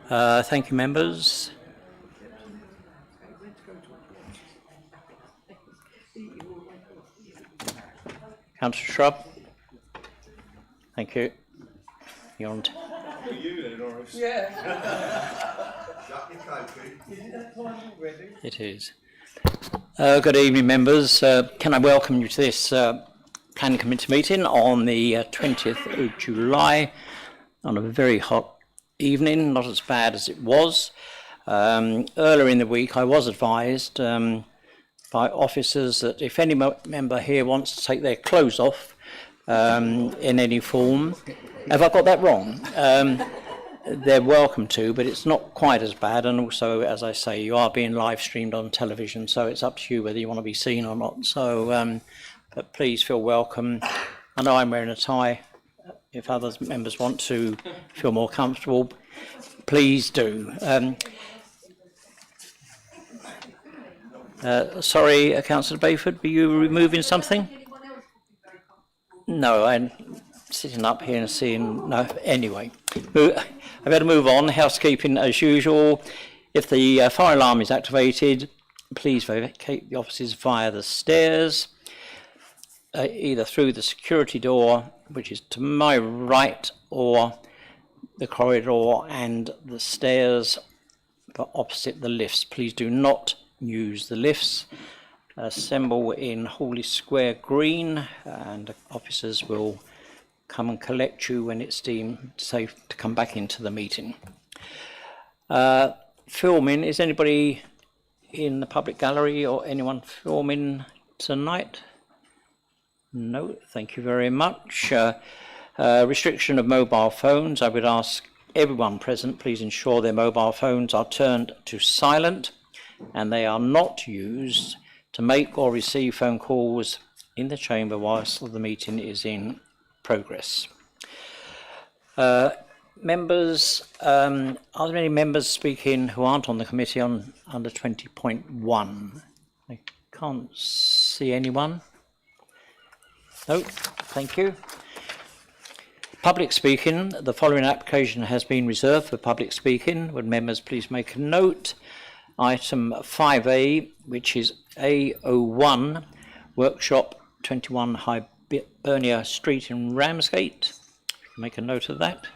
Thank you, members. Councillor Shrub. Thank you. You're on. For you then, Norris. Yeah. It is. Good evening, members. Can I welcome you to this Planning Committee meeting on the 20th of July on a very hot evening, not as bad as it was. Earlier in the week I was advised by officers that if any member here wants to take their clothes off in any form, have I got that wrong? They're welcome to, but it's not quite as bad, and also, as I say, you are being live streamed on television, so it's up to you whether you want to be seen or not. So but please feel welcome. I know I'm wearing a tie. If other members want to feel more comfortable, please do. Sorry, Councillor Bayford, were you removing something? No, I'm sitting up here and seeing. No, anyway, I've got to move on. Housekeeping as usual. If the fire alarm is activated, please vacate the offices via the stairs, either through the security door, which is to my right, or the corridor and the stairs but opposite the lifts. Please do not use the lifts. Assemble in Hawley Square Green, and officers will come and collect you when it's deemed safe to come back into the meeting. Filming, is anybody in the public gallery or anyone filming tonight? No, thank you very much. Restriction of mobile phones. I would ask everyone present, please ensure their mobile phones are turned to silent and they are not used to make or receive phone calls in the chamber whilst the meeting is in progress. Members, are there any members speaking who aren't on the committee on under 20.1? I can't see anyone. No, thank you. Public speaking. The following application has been reserved for public speaking. Would members please make a note? Item 5A, which is A01, Workshop 21 Hibernia Street in Ramsgate. Make a note of that.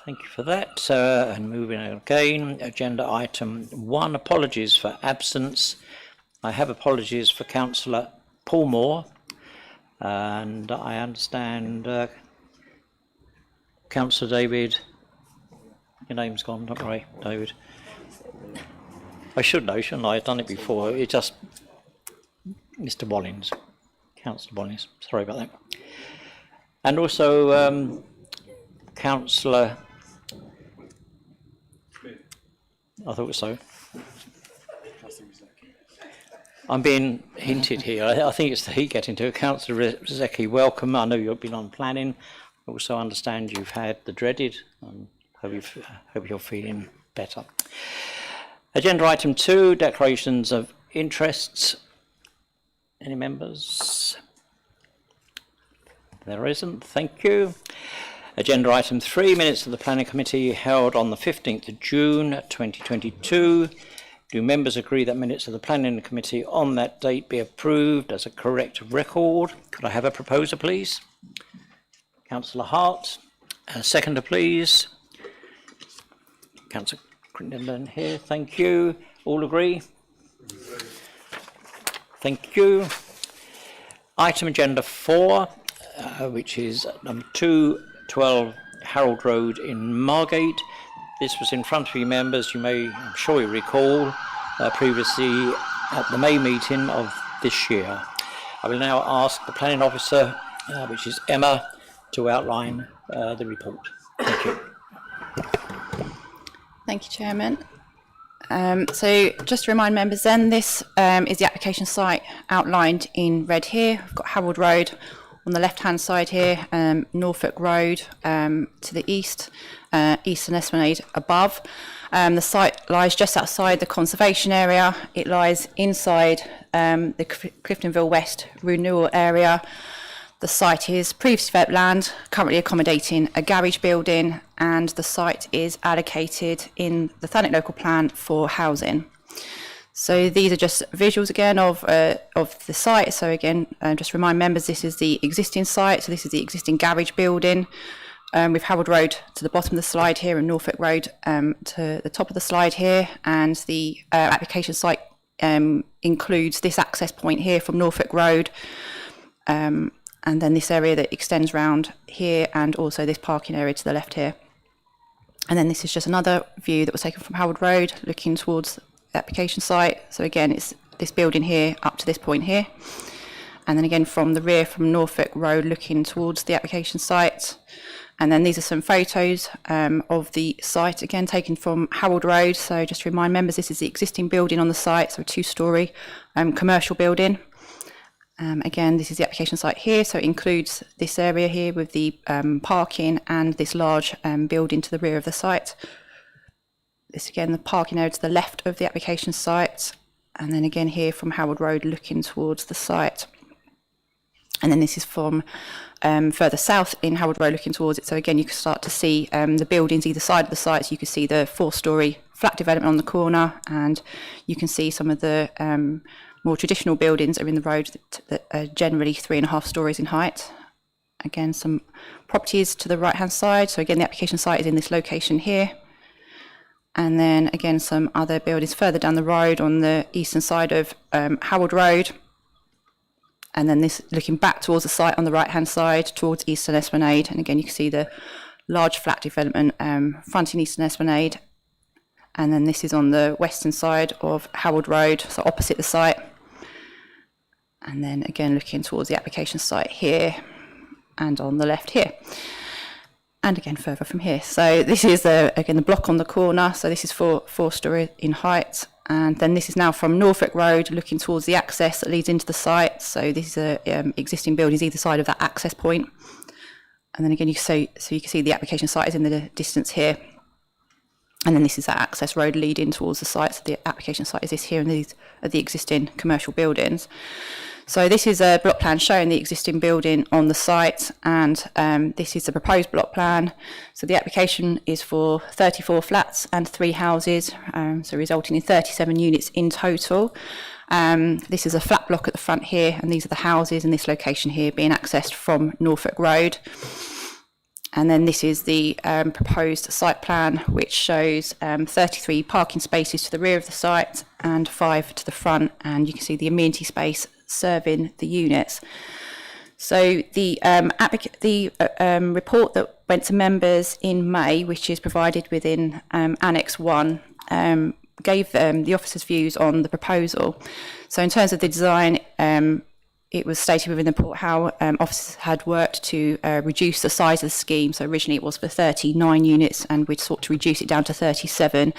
Thank you for that. And moving on again, agenda item 1, apologies for absence. I have apologies for Councillor Paul Moore, and I understand Councillor David, your name's gone, don't worry, David. I should know, shouldn't I? I've done it before. It's just Mr. Wallins, Councillor Wallins. Sorry about that. And also Councillor. I thought so. I'm being hinted here. I think it's the heat getting to it. Councillor Zeki, welcome. I know you've been on planning. I also understand you've had the dreaded. Hope you're feeling better. Agenda item 2, declarations of interests. Any members? There isn't. Thank you. Agenda item 3, minutes of the Planning Committee held on the 15th of June 2022. Do members agree that minutes of the Planning Committee on that date be approved as a correct record? Could I have a proposer, please? Councillor Hart. Seconder, please. Councillor Crittenden here. Thank you. All agree? Thank you. Item agenda 4, which is number 212 Harold Road in Margate. This was in front of you members, you may, I'm sure you recall, previously at the May meeting of this year. I will now ask the planning officer, which is Emma, to outline the report. Thank you. Thank you, Chairman. So just to remind members then, this is the application site outlined in red here. We've got Harold Road on the left-hand side here, Norfolk Road to the east, Eastern Esplanade above. The site lies just outside the conservation area. It lies inside the Cliftonville West renewal area. The site is previously developed land, currently accommodating a garage building, and the site is allocated in the Thanet local plan for housing. So these are just visuals again of the site. So again, just remind members, this is the existing site. So this is the existing garage building with Harold Road to the bottom of the slide here and Norfolk Road to the top of the slide here. And the application site includes this access point here from Norfolk Road. And then this area that extends round here and also this parking area to the left here. And then this is just another view that was taken from Harold Road looking towards the application site. So again, it's this building here up to this point here. And then again from the rear from Norfolk Road looking towards the application site. And then these are some photos of the site, again taken from Harold Road. So just to remind members, this is the existing building on the site, so a 2-storey commercial building. Again, this is the application site here, so it includes this area here with the parking and this large building to the rear of the site. This again, the parking area to the left of the application site, and then again here from Harold Road looking towards the site. And then this is from further south in Harold Road looking towards it. So again, you can start to see the buildings either side of the site. So you can see the 4-storey flat development on the corner, and you can see some of the more traditional buildings are in the road that are generally 3.5 stories in height. Again, some properties to the right-hand side. So again, the application site is in this location here. And then again, some other buildings further down the road on the eastern side of Harold Road. And then this looking back towards the site on the right-hand side towards Eastern Esplanade. And again, you can see the large flat development fronting Eastern Esplanade. And then this is on the western side of Harold Road, so opposite the site. And then again, looking towards the application site here and on the left here. And again, further from here. So this is, again, the block on the corner. So this is 4-storey in height. And then this is now from Norfolk Road, looking towards the access that leads into the site. So this is existing buildings either side of that access point. And then again, you can see the application site is in the distance here. And then this is that access road leading towards the site. So the application site is this here, and these are the existing commercial buildings. So this is a block plan showing the existing building on the site, and this is the proposed block plan. So the application is for 34 flats and 3 houses, so resulting in 37 units in total. This is a flat block at the front here, and these are the houses in this location here being accessed from Norfolk Road. And then this is the proposed site plan, which shows 33 parking spaces to the rear of the site and 5 to the front, and you can see the amenity space serving the units. So the report that went to members in May, which is provided within Annex 1, gave the officers' views on the proposal. So in terms of the design, it was stated within the report how officers had worked to reduce the size of the scheme. So originally it was for 39 units, and we'd sought to reduce it down to 37.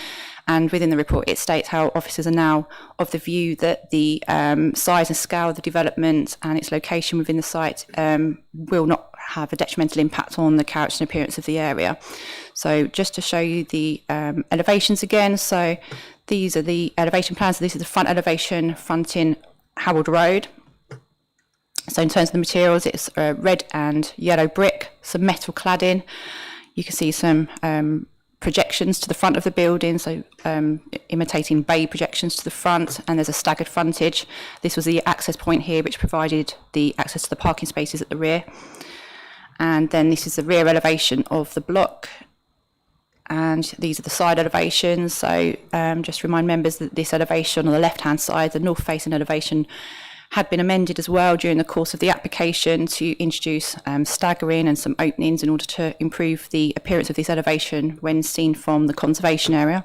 And within the report, it states how officers are now of the view that the size and scale of the development and its location within the site will not have a detrimental impact on the character and appearance of the area. So just to show you the elevations again. So these are the elevation plans. So this is the front elevation fronting Harold Road. So in terms of the materials, it's red and yellow brick, some metal cladding. You can see some projections to the front of the building, so imitating bay projections to the front, and there's a staggered frontage. This was the access point here, which provided the access to the parking spaces at the rear. And then this is the rear elevation of the block. And these are the side elevations. So just remind members that this elevation on the left-hand side, the north-facing elevation, had been amended as well during the course of the application to introduce staggering and some openings in order to improve the appearance of this elevation when seen from the conservation area.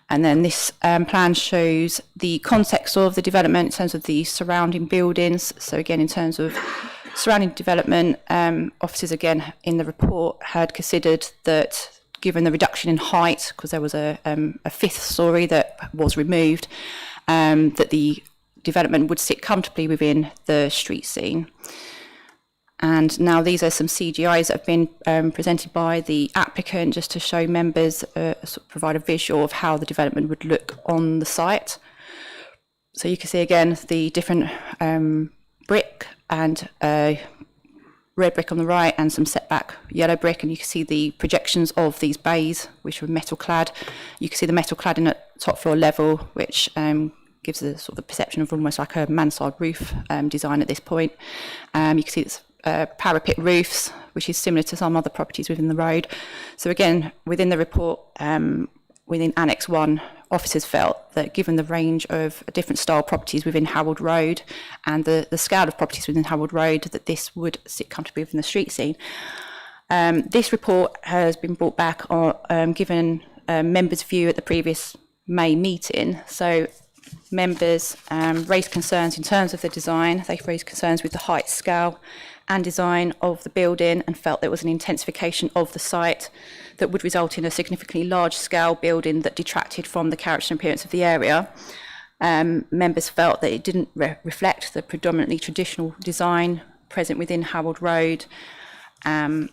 And then this plan shows the context of the development in terms of the surrounding buildings. So again, in terms of surrounding development, officers again in the report had considered that given the reduction in height, because there was a 5th storey that was removed, that the development would sit comfortably within the street scene. And now these are some CGIs that have been presented by the applicant just to show members, provide a visual of how the development would look on the site. So you can see again the different brick and red brick on the right and some setback yellow brick, and you can see the projections of these bays, which are metal clad. You can see the metal cladding at top floor level, which gives a sort of the perception of almost like a mansard roof design at this point. You can see it's parapet roofs, which is similar to some other properties within the road. So again, within the report, within Annex 1, officers felt that given the range of different style properties within Harold Road and the scale of properties within Harold Road, that this would sit comfortably within the street scene. This report has been brought back on, given members' view at the previous May meeting. So members raised concerns in terms of the design. They raised concerns with the height, scale and design of the building, and felt there was an intensification of the site that would result in a significantly large scale building that detracted from the character and appearance of the area. Members felt that it didn't reflect the predominantly traditional design present within Harold Road, and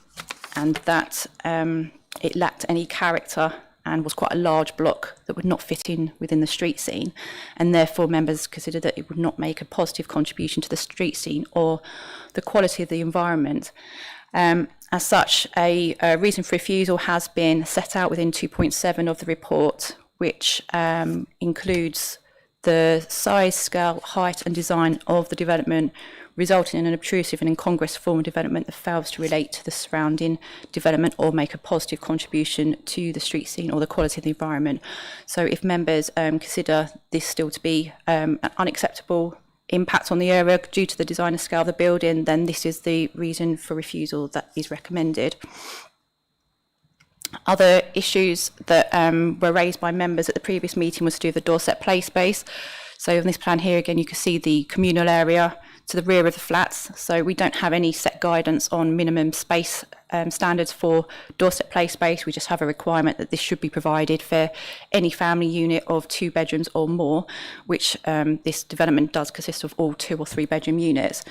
that it lacked any character and was quite a large block that would not fit in within the street scene, and therefore members considered that it would not make a positive contribution to the street scene or the quality of the environment. As such, a reason for refusal has been set out within 2.7 of the report, which includes the size, scale, height and design of the development, resulting in an obtrusive and incongruous form of development that fails to relate to the surrounding development or make a positive contribution to the street scene or the quality of the environment. So if members consider this still to be an unacceptable impact on the area due to the design and scale of the building, then this is the reason for refusal that is recommended. Other issues that were raised by members at the previous meeting was to do with the Dorset play space. So in this plan here, again, you can see the communal area to the rear of the flats. So we don't have any set guidance on minimum space standards for Dorset play space. We just have a requirement that this should be provided for any family unit of 2 bedrooms or more, which this development does consist of all 2 or 3 bedroom units.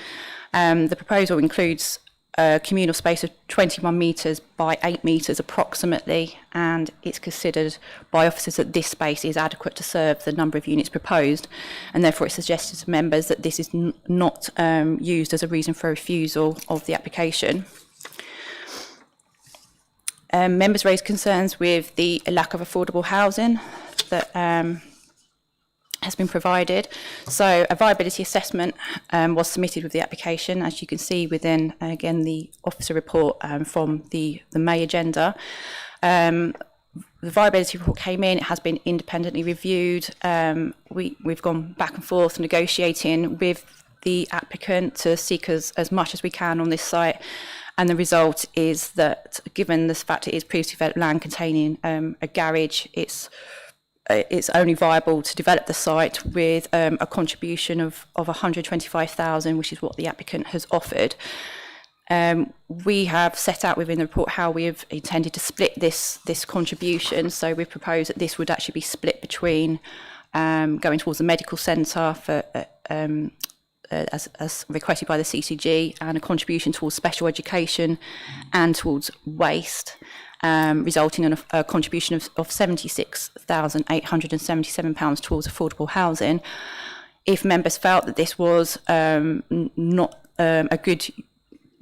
The proposal includes a communal space of 21 metres by 8 metres approximately, and it's considered by officers that this space is adequate to serve the number of units proposed, and therefore it's suggested to members that this is not used as a reason for refusal of the application. Members raised concerns with the lack of affordable housing that has been provided. So a viability assessment was submitted with the application, as you can see within, again, the officer report from the May agenda. The viability report came in, it has been independently reviewed. We've gone back and forth negotiating with the applicant to seek as much as we can on this site. And the result is that, given the fact it is previously developed land containing a garage, it's only viable to develop the site with a contribution of 125,000, which is what the applicant has offered. We have set out within the report how we have intended to split this contribution. So we've proposed that this would actually be split between going towards the medical centre for as requested by the CCG, and a contribution towards special education and towards waste. Resulting in a contribution of £76,877 towards affordable housing. If members felt that this was not a good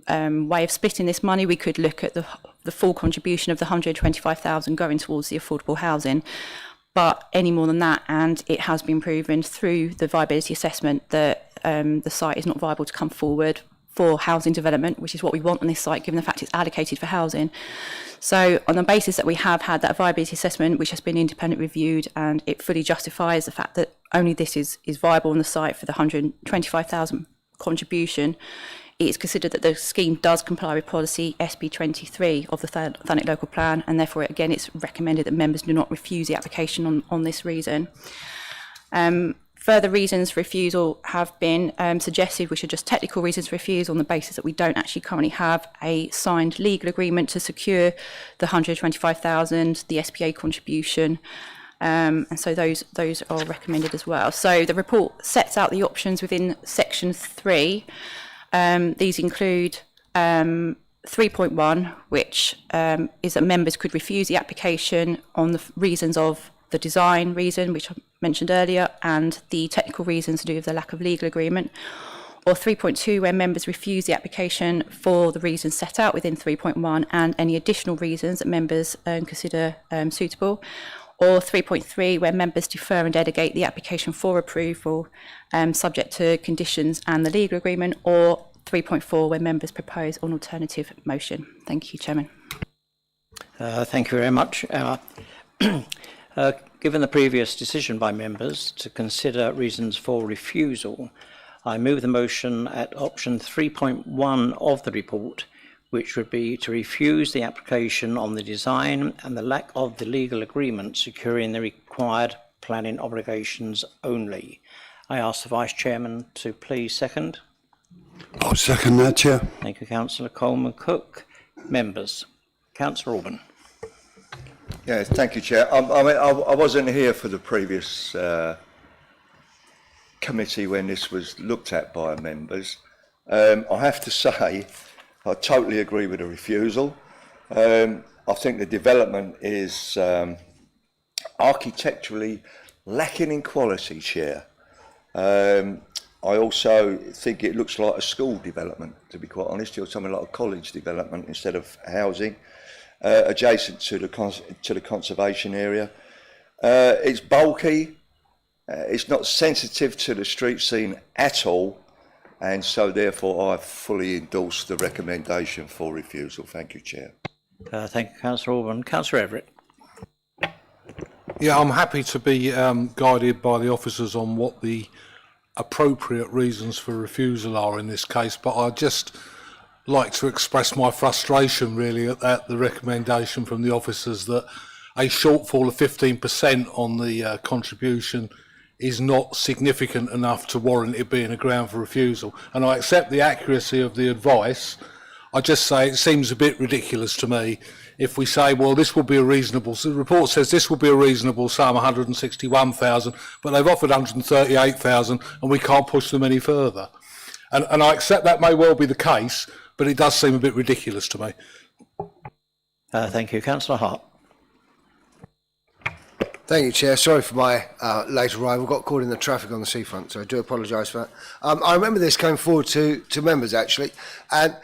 way of splitting this money, we could look at the full contribution of the £125,000 going towards the affordable housing. But any more than that, and it has been proven through the viability assessment that the site is not viable to come forward for housing development, which is what we want on this site, given the fact it's allocated for housing. So on the basis that we have had that viability assessment, which has been independently reviewed, and it fully justifies the fact that only this is viable on the site for the 125,000 contribution, it is considered that the scheme does comply with policy SB23 of the Thanet local plan, and therefore, again, it's recommended that members do not refuse the application on this reason. Further reasons for refusal have been suggested, which are just technical reasons for refusal on the basis that we don't actually currently have a signed legal agreement to secure the 125,000, the SPA contribution, and so those are recommended as well. So the report sets out the options within section 3. These include 3.1, which is that members could refuse the application on the reasons of the design reason, which I mentioned earlier, and the technical reasons to do with the lack of legal agreement. or 3.2 where members refuse the application for the reasons set out within 3.1 and any additional reasons that members consider suitable, or 3.3 where members defer and delegate the application for approval subject to conditions and the legal agreement, or 3.4 where members propose an alternative motion. Thank you, Chairman. Thank you very much. Given the previous decision by members to consider reasons for refusal, I move the motion at option 3.1 of the report, which would be to refuse the application on the design and the lack of the legal agreement securing the required planning obligations only. I ask the Vice Chairman to please second. I'll second that, Chair. Thank you, Councillor Coleman-Cook. Members. Councillor Orban. Yeah, thank you, Chair. I wasn't here for the previous committee when this was looked at by members. I have to say, I totally agree with the refusal. I think the development is architecturally lacking in quality, Chair. I also think it looks like a school development, to be quite honest, or something like a college development instead of housing. Adjacent to the conservation area. It's bulky, it's not sensitive to the street scene at all, and so therefore I fully endorse the recommendation for refusal. Thank you, Chair. Thank you, Councillor Orban. Councillor Everett. Yeah, I'm happy to be guided by the officers on what the appropriate reasons for refusal are in this case, but I just like to express my frustration really at the recommendation from the officers that a shortfall of 15% on the contribution is not significant enough to warrant it being a ground for refusal. And I accept the accuracy of the advice. I just say it seems a bit ridiculous to me if we say, well, this will be a reasonable, so the report says this will be a reasonable sum, 161,000, but they've offered 138,000 and we can't push them any further. And I accept that may well be the case, but it does seem a bit ridiculous to me. Thank you. Councillor Hart. Thank you, Chair. Sorry for my late arrival. Got caught in the traffic on the seafront, so I do apologise for that. I remember this coming forward to members, actually, and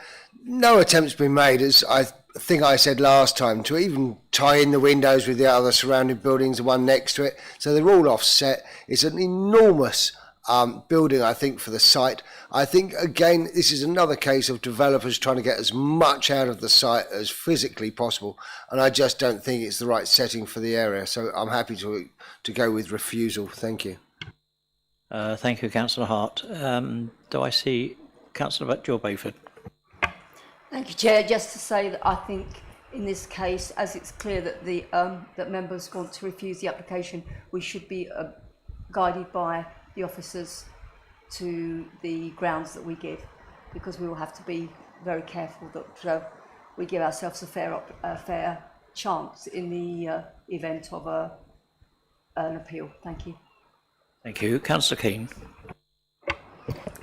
no attempt's been made, as I think I said last time, to even tie in the windows with the other surrounding buildings, the one next to it, so they're all offset. It's an enormous building, I think, for the site. I think, again, this is another case of developers trying to get as much out of the site as physically possible, and I just don't think it's the right setting for the area, so I'm happy to go with refusal. Thank you. Thank you, Councillor Hart. Do I see Councillor Bayford? Thank you, Chair. Just to say that I think in this case, as it's clear that the that members want to refuse the application, we should be guided by the officers to the grounds that we give, because we will have to be very careful that we give ourselves a fair chance in the event of an appeal. Thank you. Thank you. Councillor Keane.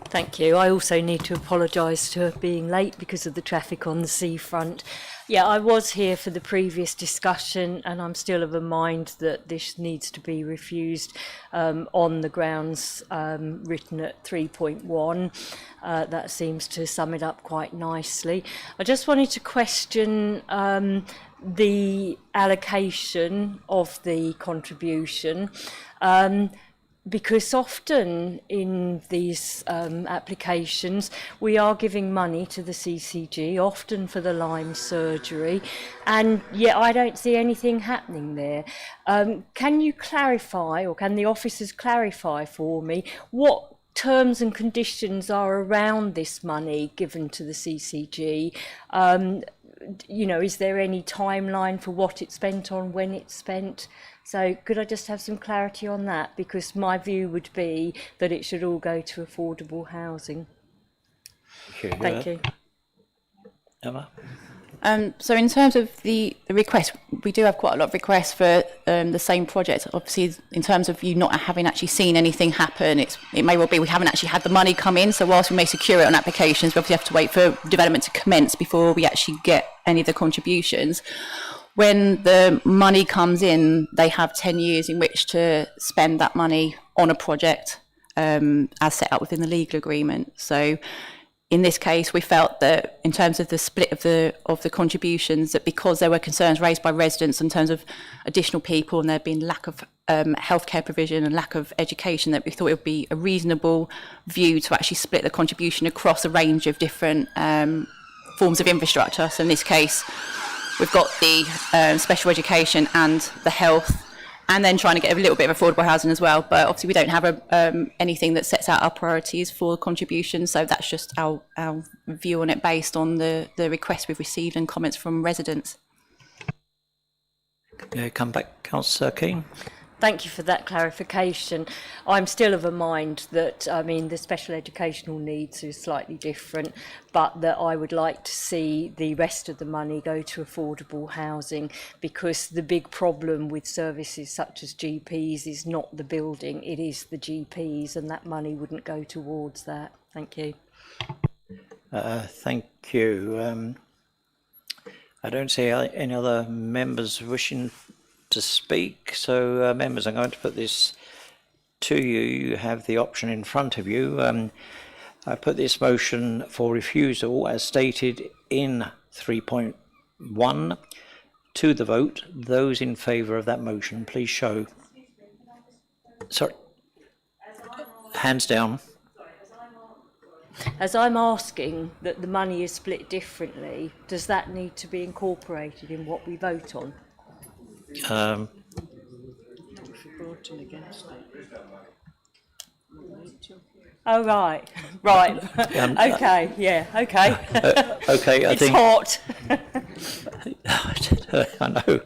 Thank you. I also need to apologise for being late because of the traffic on the seafront. Yeah, I was here for the previous discussion and I'm still of a mind that this needs to be refused on the grounds written at 3.1. That seems to sum it up quite nicely. I just wanted to question the allocation of the contribution. Because often in these applications we are giving money to the CCG, often for the Lyme surgery, and yet I don't see anything happening there. Can you clarify, or can the officers clarify for me, what terms and conditions are around this money given to the CCG? You know, is there any timeline for what it's spent on, when it's spent? So could I just have some clarity on that? Because my view would be that it should all go to affordable housing. Thank you. Emma? So in terms of the request, we do have quite a lot of requests for the same project. Obviously, in terms of you not having actually seen anything happen, it may well be we haven't actually had the money come in. So whilst we may secure it on applications, we obviously have to wait for development to commence before we actually get any of the contributions. When the money comes in, they have 10 years in which to spend that money on a project. as set out within the legal agreement. So in this case, we felt that in terms of the split of the contributions, that because there were concerns raised by residents in terms of additional people and there had been lack of healthcare provision and lack of education, that we thought it would be a reasonable view to actually split the contribution across a range of different forms of infrastructure. So in this case, we've got the special education and the health, and then trying to get a little bit of affordable housing as well. But obviously we don't have anything that sets out our priorities for contribution, so that's just our view on it based on the requests we've received and comments from residents. Yeah, come back, Councillor Keane. Thank you for that clarification. I'm still of a mind that, I mean, the special educational needs is slightly different, but that I would like to see the rest of the money go to affordable housing, because the big problem with services such as GPs is not the building, it is the GPs, and that money wouldn't go towards that. Thank you. Thank you. I don't see any other members wishing to speak, so members, I'm going to put this to you. You have the option in front of you. I put this motion for refusal as stated in 3.1 to the vote. Those in favour of that motion, please show. Sorry, hands down. As I'm asking that the money is split differently, does that need to be incorporated in what we vote on? Oh, right. Okay, yeah, okay. Okay, I It's think... hot. I know.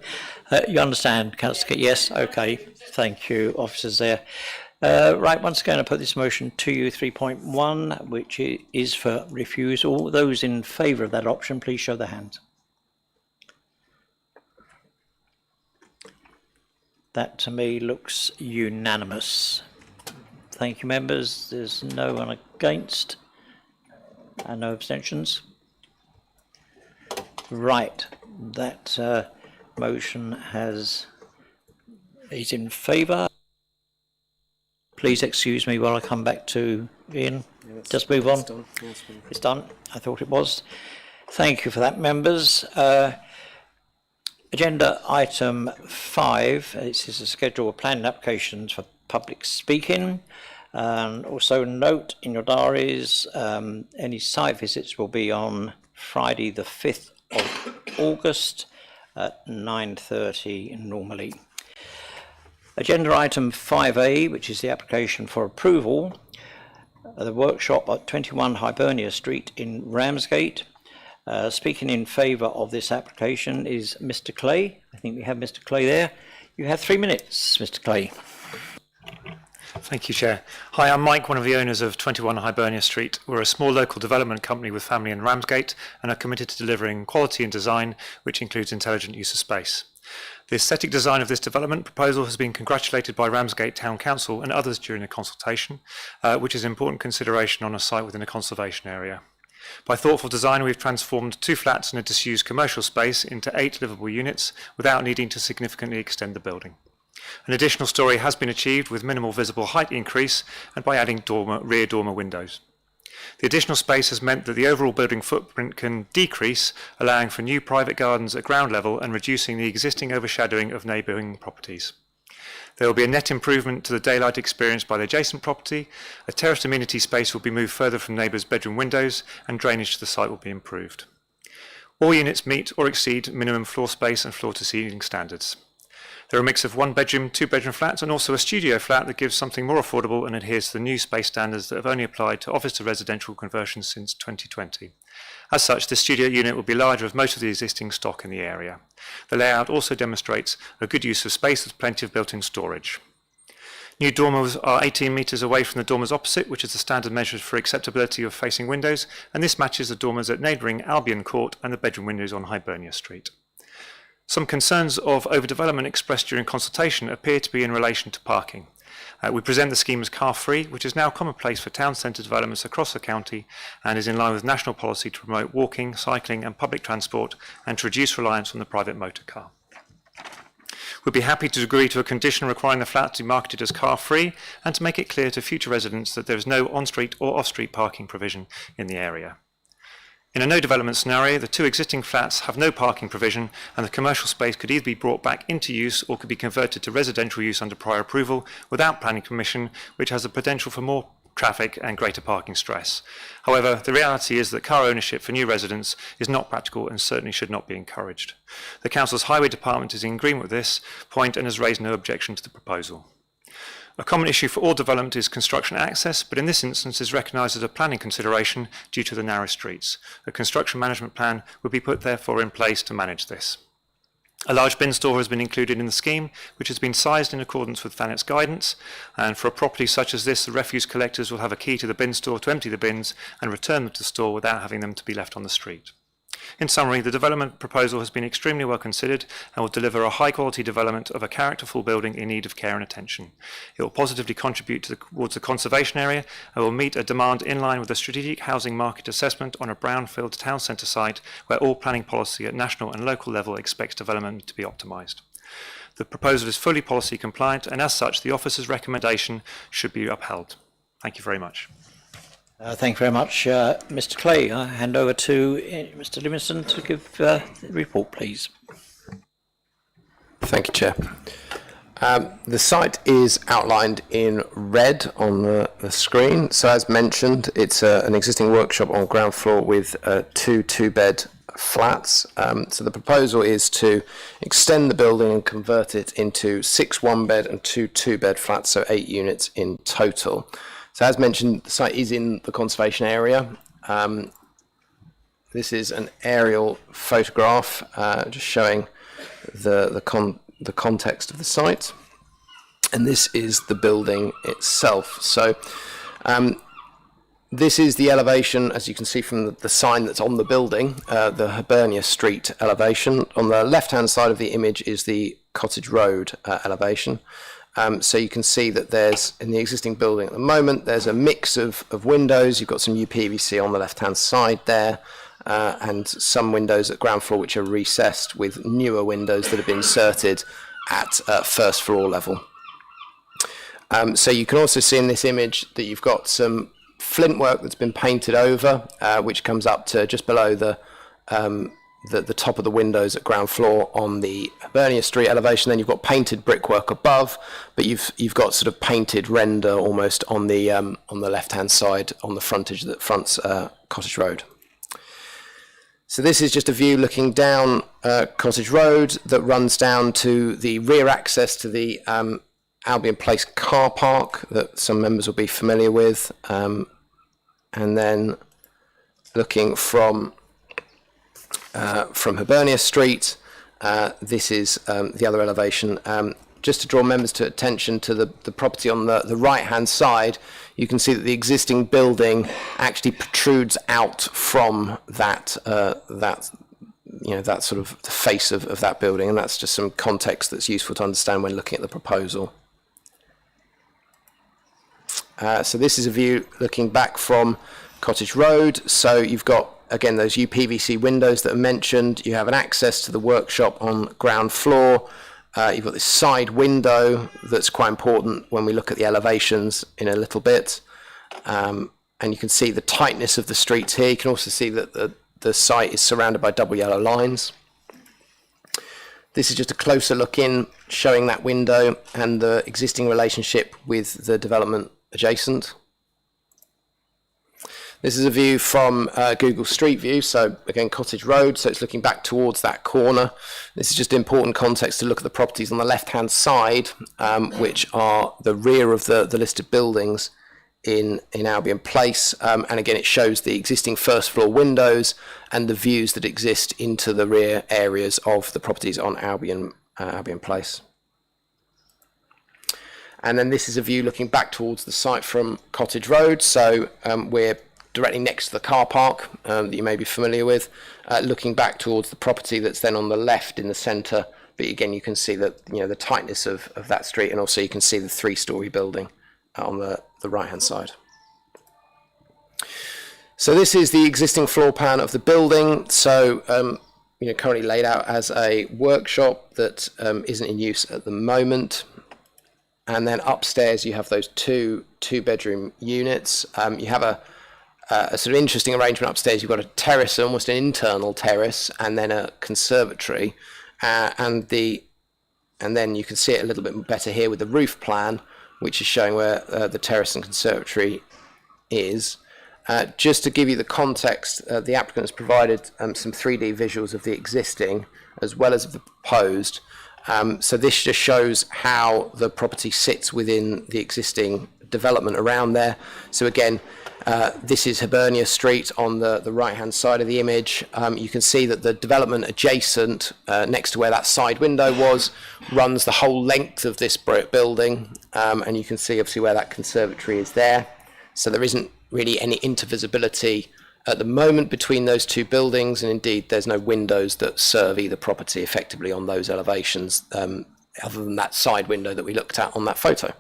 You understand, Councillor? Yes, okay. Thank you, officers there. Right, once again, I put this motion to you, 3.1, which is for refusal. Those in favour of that option, please show their hands. That to me looks unanimous. Thank you, members. There's no one against and no abstentions. Right, that motion is in favour. Please excuse me while I come back to Ian. Just move on. It's done. I thought it was. Thank you for that, members. Agenda item 5, this is a schedule of planning applications for public speaking. And also note in your diaries, any site visits will be on Friday the 5th of August at 9:30 normally. Agenda item 5A, which is the application for approval, the workshop at 21 Hibernia Street in Ramsgate. Speaking in favour of this application is Mr. Clay. I think we have Mr. Clay there. You have 3 minutes, Mr. Clay. Thank you, Chair. Hi, I'm Mike, one of the owners of 21 Hibernia Street. We're a small local development company with family in Ramsgate and are committed to delivering quality and design, which includes intelligent use of space. The aesthetic design of this development proposal has been congratulated by Ramsgate Town Council and others during the consultation, which is an important consideration on a site within a conservation area. By thoughtful design, we've transformed 2 flats and a disused commercial space into 8 livable units without needing to significantly extend the building. An additional storey has been achieved with minimal visible height increase and by adding rear dormer windows. The additional space has meant that the overall building footprint can decrease, allowing for new private gardens at ground level and reducing the existing overshadowing of neighbouring properties. There will be a net improvement to the daylight experienced by the adjacent property. A terraced amenity space will be moved further from neighbours' bedroom windows and drainage to the site will be improved. All units meet or exceed minimum floor space and floor-to-ceiling standards. There are a mix of 1-bedroom, 2-bedroom flats and also a studio flat that gives something more affordable and adheres to the new space standards that have only applied to office to residential conversions since 2020. As such, the studio unit will be larger of most of the existing stock in the area. The layout also demonstrates a good use of space with plenty of built-in storage. New dormers are 18 metres away from the dormers opposite, which is the standard measure for acceptability of facing windows, and this matches the dormers at neighbouring Albion Court and the bedroom windows on Hibernia Street. Some concerns of overdevelopment expressed during consultation appear to be in relation to parking. We present the scheme as car-free, which is now commonplace for town centre developments across the county and is in line with national policy to promote walking, cycling and public transport and to reduce reliance on the private motor car. We'd be happy to agree to a condition requiring the flat to be marketed as car-free and to make it clear to future residents that there is no on-street or off-street parking provision in the area. In a no development scenario, the 2 existing flats have no parking provision and the commercial space could either be brought back into use or could be converted to residential use under prior approval without planning permission, which has the potential for more traffic and greater parking stress. However, the reality is that car ownership for new residents is not practical and certainly should not be encouraged. The Council's Highway Department is in agreement with this point and has raised no objection to the proposal. A common issue for all development is construction access, but in this instance is recognised as a planning consideration due to the narrow streets. A construction management plan would be put therefore in place to manage this. A large bin store has been included in the scheme, which has been sized in accordance with Thanet's guidance, and for a property such as this, the refuse collectors will have a key to the bin store to empty the bins and return them to the store without having them to be left on the street. In summary, the development proposal has been extremely well considered and will deliver a high-quality development of a characterful building in need of care and attention. It will positively contribute towards the conservation area and will meet a demand in line with the strategic housing market assessment on a brownfield town centre site where all planning policy at national and local level expects development to be optimised. The proposal is fully policy compliant and as such the officer's recommendation should be upheld. Thank you very much. Thank you very much, Mr. Clay. I hand over to Mr. Livingston to give the report, please. Thank you, Chair. The site is outlined in red on the screen. So as mentioned, it's an existing workshop on ground floor with 2 two-bed flats. So the proposal is to extend the building and convert it into 6 one-bed and 2 two-bed flats, so 8 units in total. So as mentioned, the site is in the conservation area. This is an aerial photograph just showing the context of the site. And this is the building itself. So this is the elevation, as you can see from the sign that's on the building, the Hibernia Street elevation. On the left-hand side of the image is the Cottage Road elevation. So you can see that there's, in the existing building at the moment, there's a mix of windows. You've got some UPVC on the left-hand side there, and some windows at ground floor which are recessed with newer windows that have been inserted at first floor level. So you can also see in this image that you've got some flint work that's been painted over, which comes up to just below the top of the windows at ground floor on the Hibernia Street elevation. Then you've got painted brickwork above, but you've got sort of painted render almost on the left-hand side on the frontage that fronts Cottage Road. So this is just a view looking down Cottage Road that runs down to the rear access to the Albion Place car park that some members will be familiar with, and then looking from Hibernia Street, this is the other elevation. Just to draw members to attention to the property on the right-hand side, you can see that the existing building actually protrudes out from that sort of the face of that building, and that's just some context that's useful to understand when looking at the proposal. So this is a view looking back from Cottage Road. So you've got, again, those UPVC windows that are mentioned. You have an access to the workshop on ground floor. You've got this side window that's quite important when we look at the elevations in a little bit. And you can see the tightness of the streets here. You can also see that the site is surrounded by double yellow lines. This is just a closer look in, showing that window and the existing relationship with the development adjacent. This is a view from Google Street View, so again Cottage Road, so it's looking back towards that corner. This is just important context to look at the properties on the left-hand side, which are the rear of the listed buildings in Albion Place, and again it shows the existing first floor windows and the views that exist into the rear areas of the properties on Albion Place. And then this is a view looking back towards the site from Cottage Road, so we're directly next to the car park that you may be familiar with, looking back towards the property that's then on the left in the centre. But again, you can see that the tightness of that street, and also you can see the 3-storey building on the right-hand side. So this is the existing floor plan of the building. So currently laid out as a workshop that isn't in use at the moment. And then upstairs you have those two-bedroom units. You have a sort of interesting arrangement upstairs. You've got a terrace, almost an internal terrace, and then a conservatory, and then you can see it a little bit better here with the roof plan, which is showing where the terrace and conservatory is. Just to give you the context, the applicant has provided some 3D visuals of the existing as well as of the proposed. So this just shows how the property sits within the existing development around there. So again, this is Hibernia Street on the right-hand side of the image. You can see that the development adjacent, next to where that side window was, runs the whole length of this brick building, and you can see obviously where that conservatory is there. So there isn't really any intervisibility at the moment between those two buildings, and indeed there's no windows that serve either property effectively on those elevations, other than that side window that we looked at on that photo.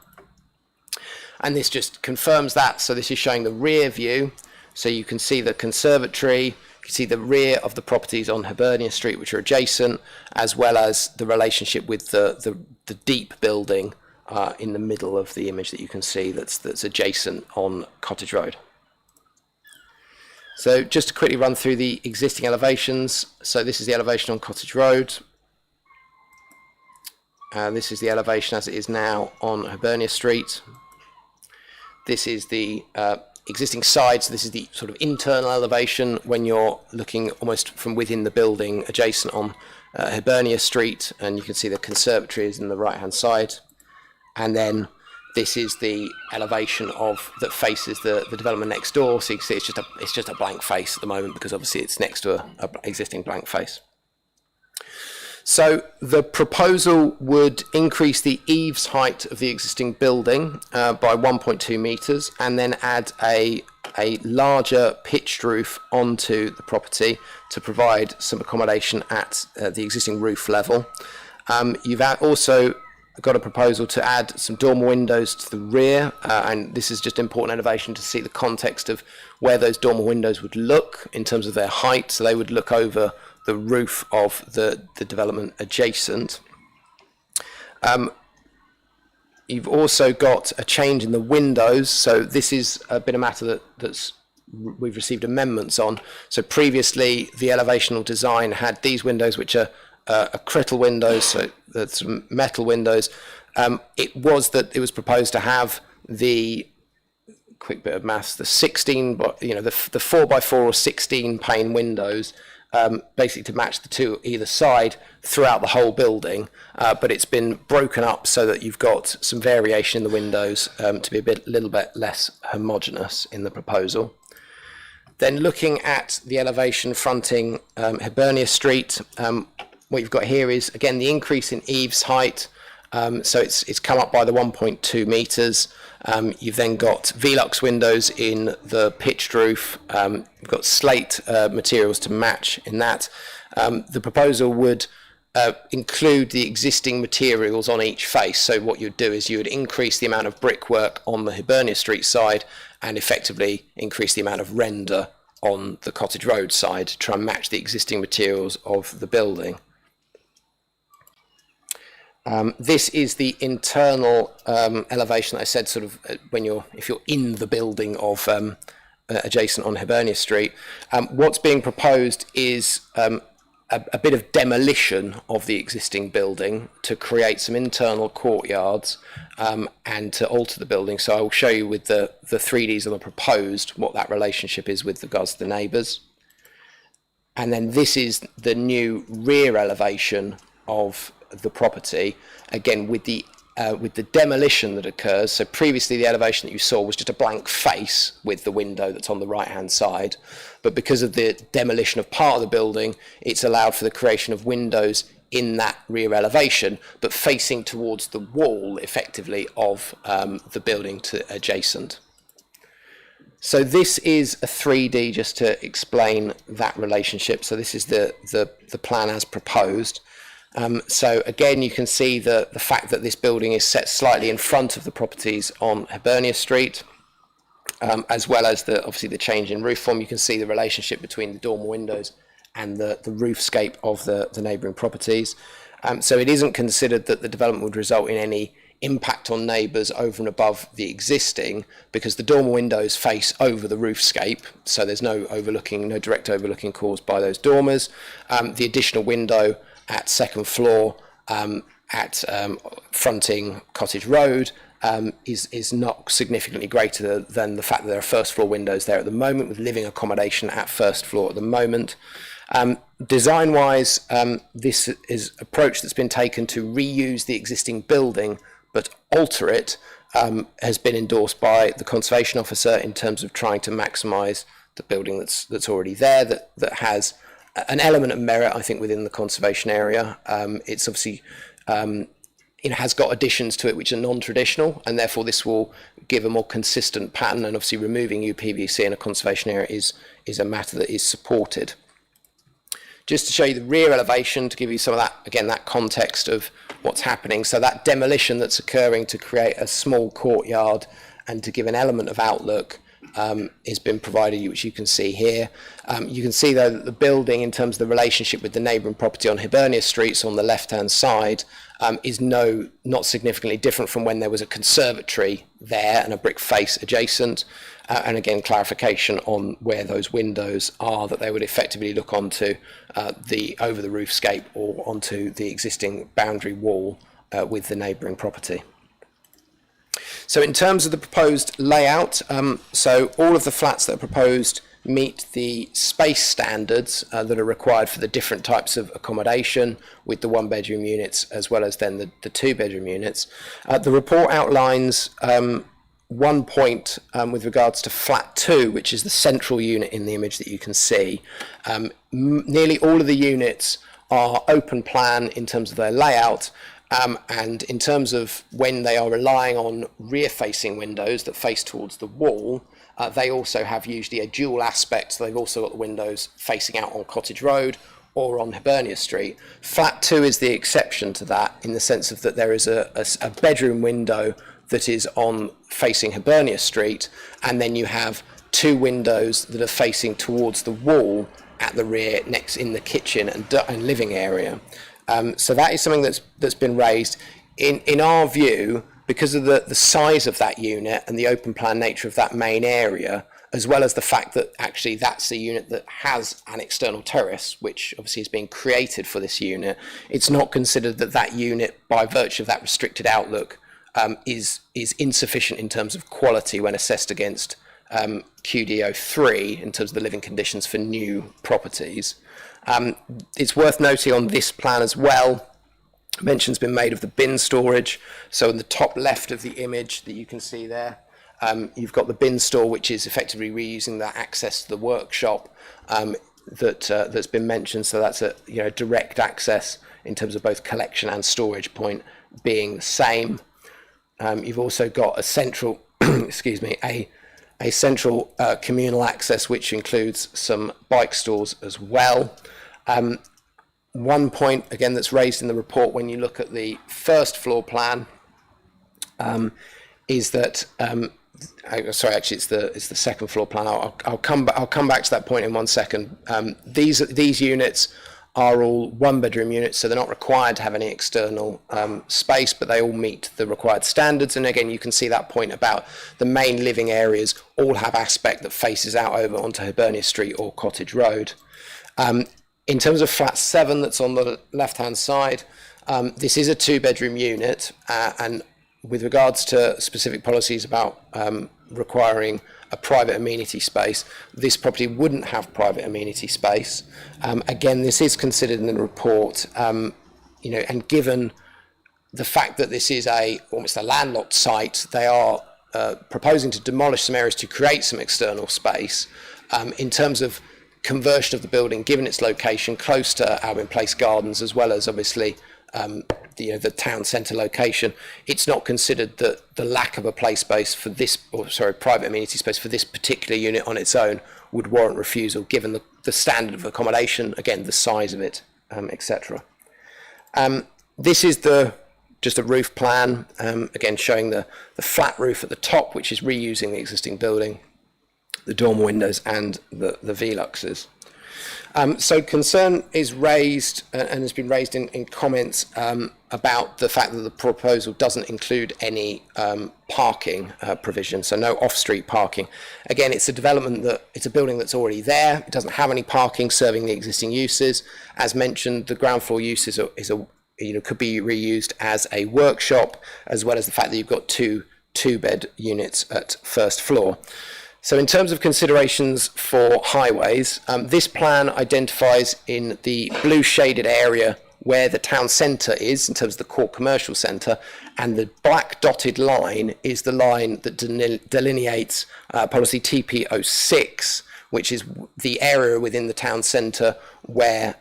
And this just confirms that. So this is showing the rear view, so you can see the conservatory, you can see the rear of the properties on Hibernia Street which are adjacent, as well as the relationship with the deep building in the middle of the image that you can see that's adjacent on Cottage Road. So just to quickly run through the existing elevations. So this is the elevation on Cottage Road. This is the elevation as it is now on Hibernia Street. This is the existing side, so this is the sort of internal elevation when you're looking almost from within the building adjacent on Hibernia Street, and you can see the conservatory is in the right hand side. And then this is the elevation that faces the development next door. So you can see it's just a blank face at the moment, because obviously it's next to a existing blank face. So the proposal would increase the eaves height of the existing building by 1.2 metres, and then add a larger pitched roof onto the property to provide some accommodation at the existing roof level. You've also got a proposal to add some dormer windows to the rear, and this is just important elevation to see the context of where those dormer windows would look in terms of their height. So they would look over the roof of the development adjacent. You've also got a change in the windows. So this is been a matter we've received amendments on. So previously the elevational design had these windows, which are crittle windows, so that's metal windows. It was proposed to have the quick bit of maths, the 16, the 4x4 or 16 pane windows, basically to match the two either side throughout the whole building, but it's been broken up so that you've got some variation in the windows to be a little bit less homogeneous in the proposal. Then looking at the elevation fronting Hibernia Street, what you've got here is again the increase in eaves height. So it's come up by the 1.2 metres. You've then got Velux windows in the pitched roof. You've got slate materials to match in that. The proposal would include the existing materials on each face. So what you'd do is you would increase the amount of brickwork on the Hibernia Street side and effectively increase the amount of render on the Cottage Road side to try and match the existing materials of the building. This is the internal elevation that I said, sort of if you're in the building of adjacent on Hibernia Street. What's being proposed is a bit of demolition of the existing building to create some internal courtyards and to alter the building. So I will show you with the 3Ds of the proposed what that relationship is with regards to the neighbours. And then this is the new rear elevation of the property, again with the demolition that occurs. So previously the elevation that you saw was just a blank face with the window that's on the right hand side, but because of the demolition of part of the building, it's allowed for the creation of windows in that rear elevation, but facing towards the wall effectively of the building to adjacent. So this is a 3D just to explain that relationship. So this is the plan as proposed. So again, you can see the fact that this building is set slightly in front of the properties on Hibernia Street, as well as obviously the change in roof form. You can see the relationship between the dormer windows and the roofscape of the neighbouring properties. So it isn't considered that the development would result in any impact on neighbours over and above the existing, because the dormer windows face over the roofscape, so there's no direct overlooking caused by those dormers. The additional window at second floor fronting Cottage Road is not significantly greater than the fact that there are first floor windows there at the moment, with living accommodation at first floor at the moment. Design wise, this is an approach that's been taken to reuse the existing building but alter it, has been endorsed by the conservation officer in terms of trying to maximise the building that's already there, that has an element of merit, I think, within the conservation area. It's obviously has got additions to it which are non-traditional, and therefore this will give a more consistent pattern, and obviously removing UPVC in a conservation area is a matter that is supported. Just to show you the rear elevation, to give you some of that, again, that context of what's happening. So that demolition that's occurring to create a small courtyard and to give an element of outlook has been provided, which you can see here. You can see, though, that the building, in terms of the relationship with the neighbouring property on Hibernia Street, so on the left-hand side, is not significantly different from when there was a conservatory there and a brick face adjacent. And again, clarification on where those windows are, that they would effectively look onto over the roofscape or onto the existing boundary wall with the neighbouring property. So in terms of the proposed layout, so all of the flats that are proposed meet the space standards that are required for the different types of accommodation, with the one-bedroom units as well as then the two-bedroom units. The report outlines one point with regards to flat 2, which is the central unit in the image that you can see. Nearly all of the units are open plan in terms of their layout, and in terms of when they are relying on rear-facing windows that face towards the wall, they also have usually a dual aspect. So they've also got the windows facing out on Cottage Road or on Hibernia Street. Flat 2 is the exception to that, in the sense of that there is a bedroom window that is on facing Hibernia Street, and then you have two windows that are facing towards the wall at the rear, next in the kitchen and living area. So that is something that's been raised. In our view, because of the size of that unit and the open plan nature of that main area, as well as the fact that actually that's the unit that has an external terrace, which obviously is being created for this unit, it's not considered that unit, by virtue of that restricted outlook, is insufficient in terms of quality when assessed against QDO3 in terms of the living conditions for new properties. It's worth noting on this plan as well, mention's been made of the bin storage. So in the top left of the image that you can see there, you've got the bin store, which is effectively reusing that access to the workshop that's been mentioned. So that's a direct access in terms of both collection and storage point being the same. You've also got a central, excuse me, a central communal access, which includes some bike stores as well. One point, again, that's raised in the report when you look at the first floor plan is that, sorry, actually it's the second floor plan. I'll come back to that point in 1 second. These units are all one-bedroom units, so they're not required to have any external space, but they all meet the required standards. And again, you can see that point about the main living areas all have aspect that faces out over onto Hibernia Street or Cottage Road. In terms of flat 7 that's on the left-hand side, this is a two-bedroom unit, and with regards to specific policies about requiring a private amenity space, this property wouldn't have private amenity space. Again, this is considered in the report, and given the fact that this is almost a landlocked site, they are proposing to demolish some areas to create some external space. In terms of conversion of the building, given its location close to Albion Place Gardens, as well as obviously the town centre location, it's not considered that the lack of a play space for this, private amenity space for this particular unit on its own would warrant refusal, given the standard of accommodation, again, the size of it, etc. This is just a roof plan, again showing the flat roof at the top, which is reusing the existing building, the dormer windows and the Veluxes. So concern is raised and has been raised in comments about the fact that the proposal doesn't include any parking provision, so no off-street parking. Again, it's a it's a building that's already there. It doesn't have any parking serving the existing uses. As mentioned, the ground floor use could be reused as a workshop, as well as the fact that you've got two-bed units at first floor. So in terms of considerations for highways, this plan identifies in the blue shaded area where the town centre is in terms of the core commercial centre, and the black dotted line is the line that delineates policy TP06, which is the area within the town centre where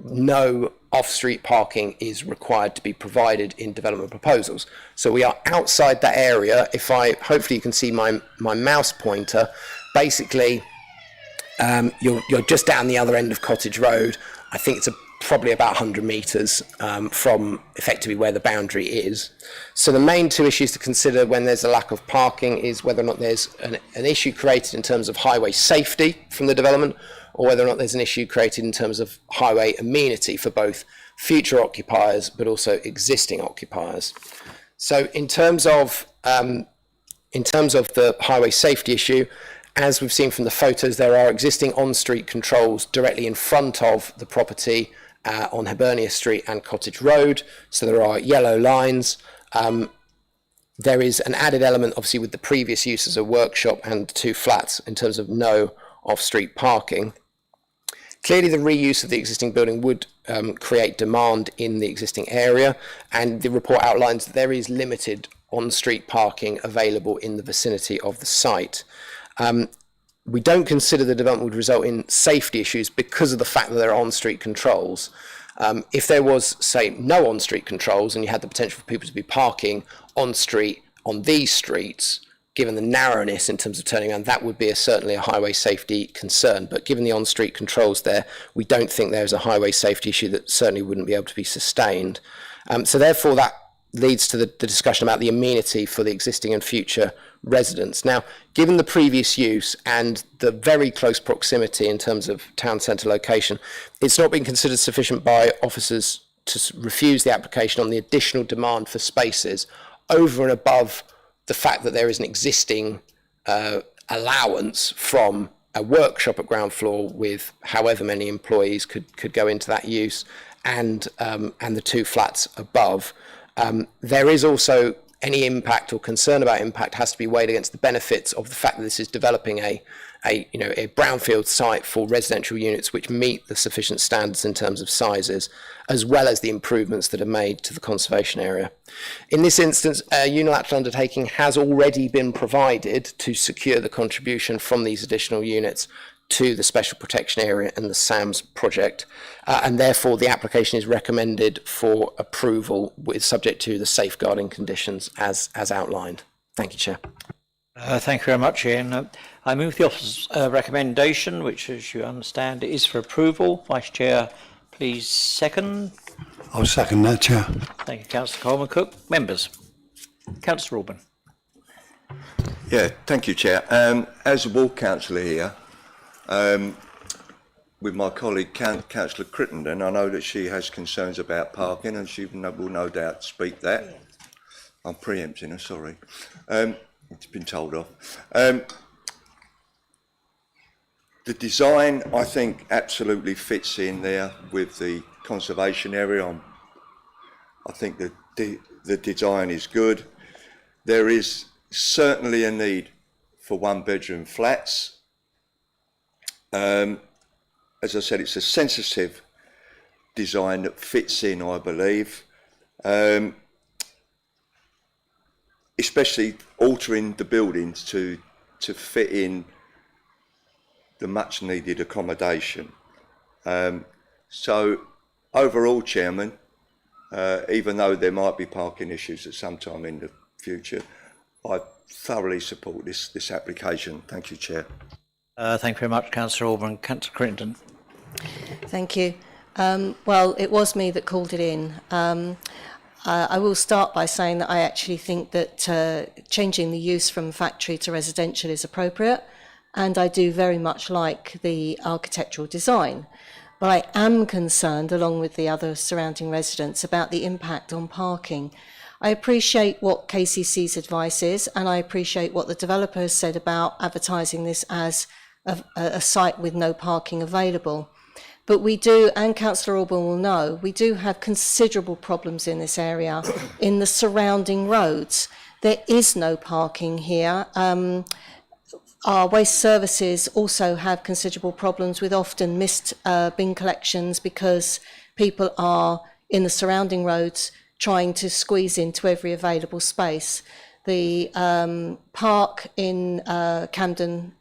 no off-street parking is required to be provided in development proposals. So we are outside that area. Hopefully you can see my mouse pointer. Basically, you're just down the other end of Cottage Road. I think it's probably about 100 metres from effectively where the boundary is. So the main two issues to consider when there's a lack of parking is whether or not there's an issue created in terms of highway safety from the development, or whether or not there's an issue created in terms of highway amenity for both future occupiers but also existing occupiers. So in terms of the highway safety issue, as we've seen from the photos, there are existing on-street controls directly in front of the property on Hibernia Street and Cottage Road. So there are yellow lines. There is an added element, obviously, with the previous use as a workshop and 2 flats in terms of no off-street parking. Clearly, the reuse of the existing building would create demand in the existing area, and the report outlines that there is limited on-street parking available in the vicinity of the site. We don't consider the development would result in safety issues because of the fact that there are on-street controls. If there was, say, no on-street controls and you had the potential for people to be parking on-street on these streets, given the narrowness in terms of turning around, that would be certainly a highway safety concern. But given the on-street controls there, we don't think there's a highway safety issue that certainly wouldn't be able to be sustained. So therefore, that leads to the discussion about the amenity for the existing and future residents. Now, given the previous use and the very close proximity in terms of town centre location, it's not been considered sufficient by officers to refuse the application on the additional demand for spaces over and above the fact that there is an existing allowance from a workshop at ground floor with however many employees could go into that use, and the 2 flats above. There is also any impact or concern about impact has to be weighed against the benefits of the fact that this is developing a brownfield site for residential units which meet the sufficient standards in terms of sizes, as well as the improvements that are made to the conservation area. In this instance, a unilateral undertaking has already been provided to secure the contribution from these additional units to the special protection area and the SAMS project, and therefore the application is recommended for approval with subject to the safeguarding conditions as outlined. Thank you, Chair. Thank you very much, Ian. I move the officer's recommendation, which, as you understand, is for approval. Vice Chair, please second. I'll second that, Chair. Thank you, Councillor Coleman-Cook. Members. Councillor Orban. Yeah, thank you, Chair. As a ward councillor here, with my colleague Councillor Crittenden, I know that she has concerns about parking, and she will no doubt speak that. I'm preempting her, sorry. It's been told off. The design, I think, absolutely fits in there with the conservation area. I think that the design is good. There is certainly a need for 1-bedroom flats. As I said, it's a sensitive design that fits in, I believe. Especially altering the buildings to fit in the much needed accommodation. So overall, Chairman, even though there might be parking issues at some time in the future, I thoroughly support this application. Thank you, Chair. Thank you very much, Councillor Orban. Councillor Crittenden. Thank you. Well, it was me that called it in. I will start by saying that I actually think that changing the use from factory to residential is appropriate, and I do very much like the architectural design. But I am concerned, along with the other surrounding residents, about the impact on parking. I appreciate what KCC's advice is, and I appreciate what the developer has said about advertising this as a site with no parking available. But we do, and Councillor Alban will know, we do have considerable problems in this area, in the surrounding roads. There is no parking here. Our waste services also have considerable problems with often missed bin collections because people are in the surrounding roads trying to squeeze into every available space. The park in Camden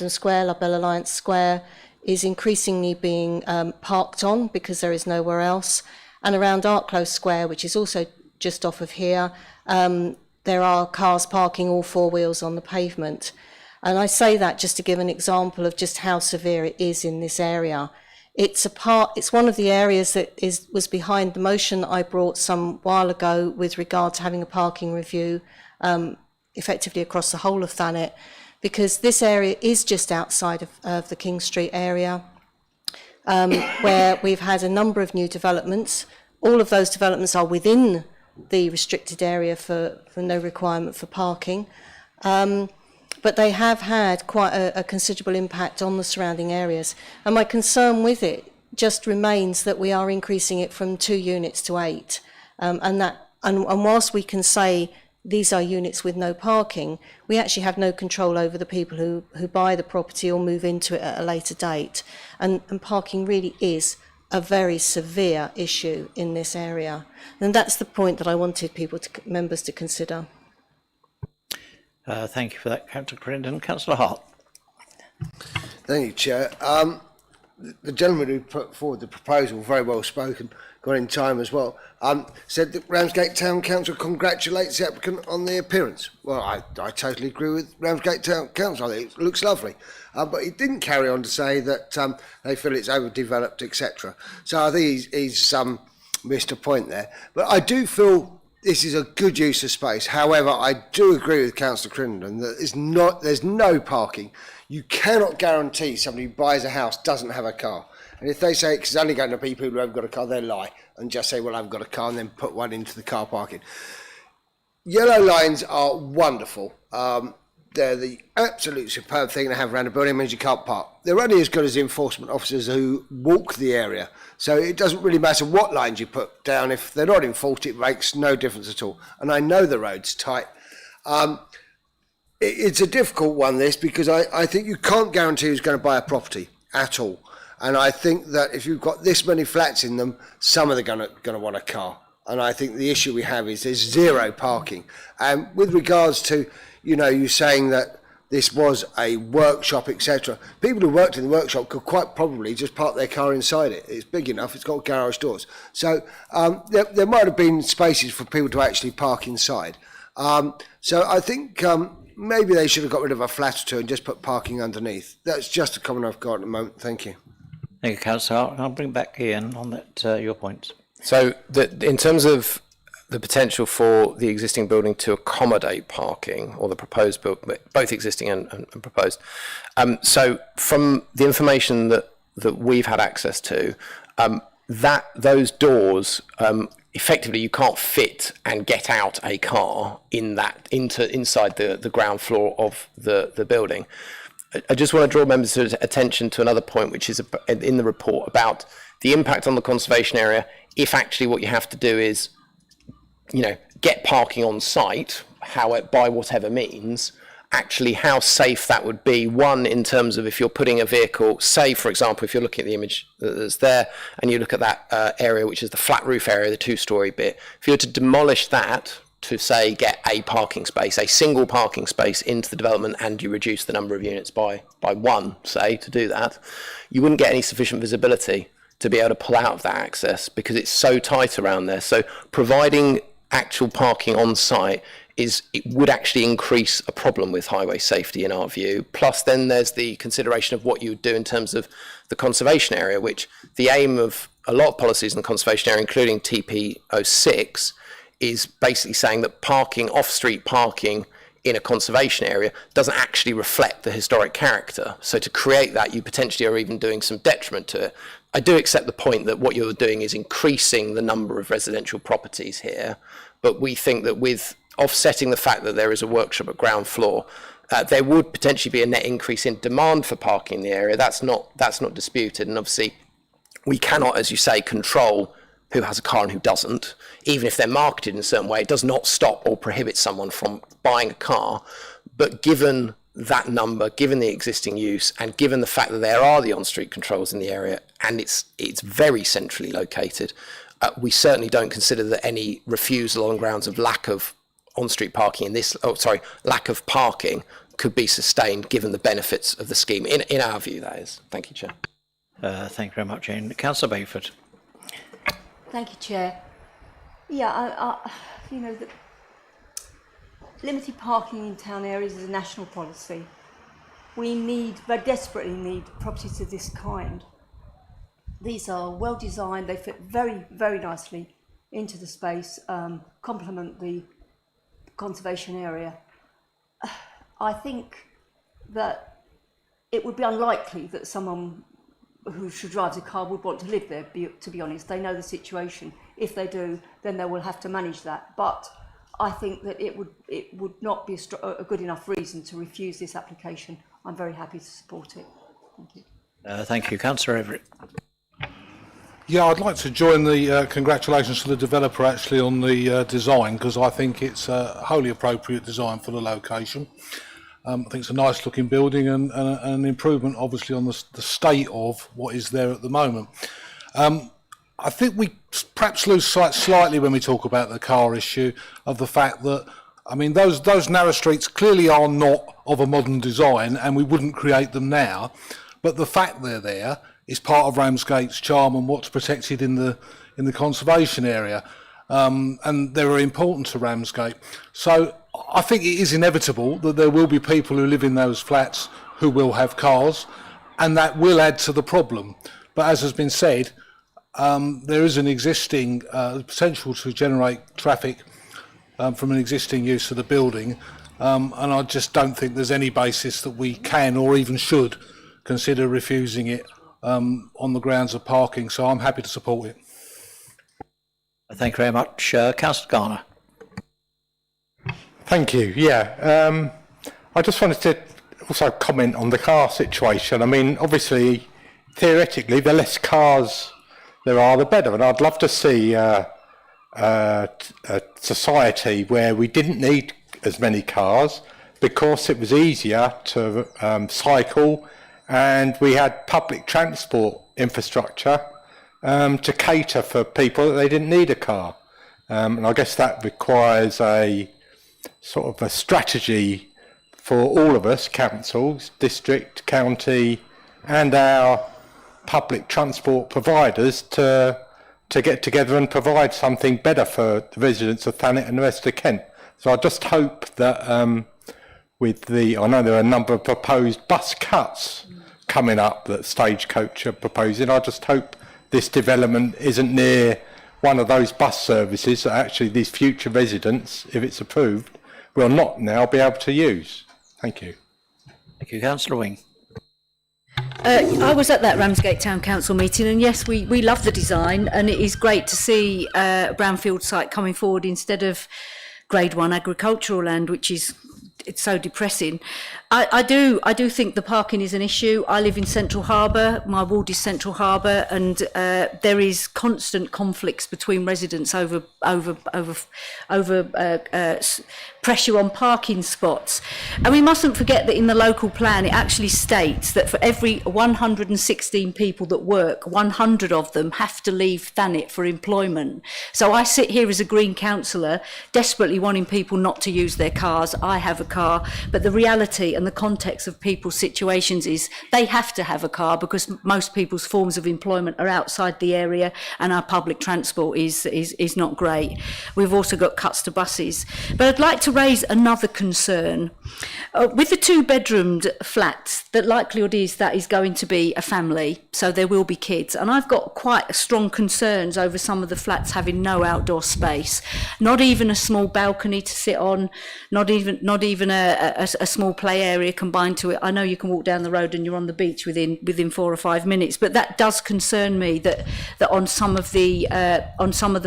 Square, La Belle Alliance Square, is increasingly being parked on because there is nowhere else. And around Arklow Square, which is also just off of here, there are cars parking all four wheels on the pavement. And I say that just to give an example of just how severe it is in this area. It's one of the areas that was behind the motion that I brought some while ago with regard to having a parking review effectively across the whole of Thanet, because this area is just outside of the King Street area, where we've had a number of new developments. All of those developments are within the restricted area for no requirement for parking. But they have had quite a considerable impact on the surrounding areas. And my concern with it just remains that we are increasing it from 2 units to 8. And whilst we can say these are units with no parking, we actually have no control over the people who buy the property or move into it at a later date. And parking really is a very severe issue in this area. And that's the point that I wanted members to consider. Thank you for that, Councillor Crittenden. Councillor Hart. Thank you, Chair. The gentleman who put forward the proposal, very well spoken, got in time as well, said that Ramsgate Town Council congratulates the applicant on the appearance. Well, I totally agree with Ramsgate Town Council. I think it looks lovely. But he didn't carry on to say that they feel it's overdeveloped, etc. So I think he's missed a point there. But I do feel this is a good use of space. However, I do agree with Councillor Crittenden that there's no parking. You cannot guarantee somebody who buys a house doesn't have a car. And if they say it's only going to be people who haven't got a car, they lie and just say, well, I haven't got a car, and then put one into the car parking. Yellow lines are wonderful. They're the absolute superb thing to have around a building. It means you can't park. They're only as good as the enforcement officers who walk the area. So it doesn't really matter what lines you put down. If they're not enforced, it makes no difference at all. And I know the road's tight. It's a difficult one, this, because I think you can't guarantee who's going to buy a property at all. And I think that if you've got this many flats in them, some of them are going to want a car. And I think the issue we have is there's zero parking. And with regards to, you saying that this was a workshop, etc. People who worked in the workshop could quite probably just park their car inside it. It's big enough, it's got garage doors. So there might have been spaces for people to actually park inside. So I think maybe they should have got rid of a flat or two and just put parking underneath. That's just a comment I've got at the moment. Thank you. Thank you, Councillor. I'll bring back Ian on that, your points. So in terms of the potential for the existing building to accommodate parking, or the proposed building, both existing and proposed. So from the information that we've had access to, those doors, effectively you can't fit and get out a car inside the ground floor of the building. I just want to draw members' attention to another point, which is in the report about the impact on the conservation area. If actually what you have to do is, get parking on site, by whatever means, actually how safe that would be. One, in terms of if you're putting a vehicle, say, for example, if you're looking at the image that's there, and you look at that area, which is the flat roof area, the 2-storey bit, if you were to demolish that to, say, get a single parking space into the development, and you reduce the number of units by 1, say, to do that, you wouldn't get any sufficient visibility to be able to pull out of that access because it's so tight around there. So providing actual parking on site it would actually increase a problem with highway safety in our view. Plus then there's the consideration of what you would do in terms of the conservation area, which the aim of a lot of policies in the conservation area, including TP06, is basically saying that off-street parking in a conservation area doesn't actually reflect the historic character. So to create that, you potentially are even doing some detriment to it. I do accept the point that what you're doing is increasing the number of residential properties here, but we think that with offsetting the fact that there is a workshop at ground floor, there would potentially be a net increase in demand for parking in the area. That's not disputed, and obviously we cannot, as you say, control who has a car and who doesn't. Even if they're marketed in a certain way, it does not stop or prohibit someone from buying a car. But given that number, given the existing use, and given the fact that there are the on-street controls in the area, and it's very centrally located, we certainly don't consider that any refusal on grounds of lack of on-street parking lack of parking could be sustained given the benefits of the scheme, in our view, that is. Thank you, Chair. Thank you very much, Ian. Councillor Bayford. Thank you, Chair. Yeah, the limited parking in town areas is a national policy. We very desperately need properties of this kind. These are well designed, they fit very, very nicely into the space, complement the conservation area. I think that it would be unlikely that someone who drives a car would want to live there, to be honest. They know the situation. If they do, then they will have to manage that. But I think that it would not be a good enough reason to refuse this application. I'm very happy to support it. Thank you. Thank you. Councillor Everett. Yeah, I'd like to join the congratulations to the developer actually on the design, because I think it's a wholly appropriate design for the location. I think it's a nice looking building and an improvement obviously on the state of what is there at the moment. I think we perhaps lose sight slightly when we talk about the car issue of the fact that, I mean, those narrow streets clearly are not of a modern design and we wouldn't create them now, but the fact they're there is part of Ramsgate's charm and what's protected in the conservation area, and they're very important to Ramsgate. So I think it is inevitable that there will be people who live in those flats who will have cars, and that will add to the problem. But as has been said, there is an existing potential to generate traffic from an existing use of the building, and I just don't think there's any basis that we can or even should consider refusing it on the grounds of parking. So I'm happy to support it. Thank you very much. Councillor Garner. Thank you. Yeah, I just wanted to also comment on the car situation. I mean, obviously, theoretically, the less cars there are, the better. And I'd love to see a society where we didn't need as many cars because it was easier to cycle, and we had public transport infrastructure to cater for people that they didn't need a car. And I guess that requires a sort of a strategy for all of us, councils, district, county, and our public transport providers to get together and provide something better for the residents of Thanet and the rest of Kent. So I just hope that I know there are a number of proposed bus cuts coming up that Stagecoach are proposing. I just hope this development isn't near one of those bus services that actually these future residents, if it's approved, will not now be able to use. Thank you. Thank you. Councillor Wing. I was at that Ramsgate Town Council meeting, and yes, we love the design, and it is great to see a brownfield site coming forward instead of Grade 1 agricultural land, which is it's so depressing. I do think the parking is an issue. I live in Central Harbour. My ward is Central Harbour, and there is constant conflicts between residents over pressure on parking spots. And we mustn't forget that in the local plan it actually states that for every 116 people that work, 100 of them have to leave Thanet for employment. So I sit here as a Green councillor desperately wanting people not to use their cars. I have a car, but the reality and the context of people's situations is they have to have a car because most people's forms of employment are outside the area and our public transport is not great. We've also got cuts to buses. But I'd like to raise another concern. With the 2-bedroomed flats, the likelihood is that is going to be a family, so there will be kids. And I've got quite strong concerns over some of the flats having no outdoor space, not even a small balcony to sit on, not even a small play area combined to it. I know you can walk down the road and you're on the beach within 4 or 5 minutes, but that does concern me that on some of the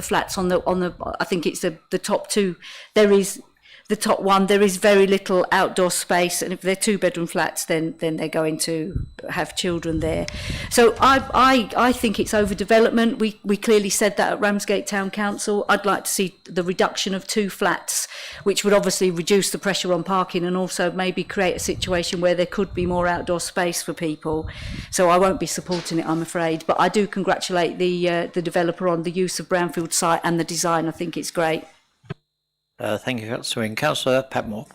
flats on the I think it's the top 2, there is. The top one, there is very little outdoor space, and if they're 2-bedroom flats, then they're going to have children there. So I think it's overdevelopment. We clearly said that at Ramsgate Town Council. I'd like to see the reduction of 2 flats, which would obviously reduce the pressure on parking and also maybe create a situation where there could be more outdoor space for people. So I won't be supporting it, I'm afraid. But I do congratulate the developer on the use of Brownfield site and the design. I think it's great. Thank you, Councillor Wing. Councillor Padmore.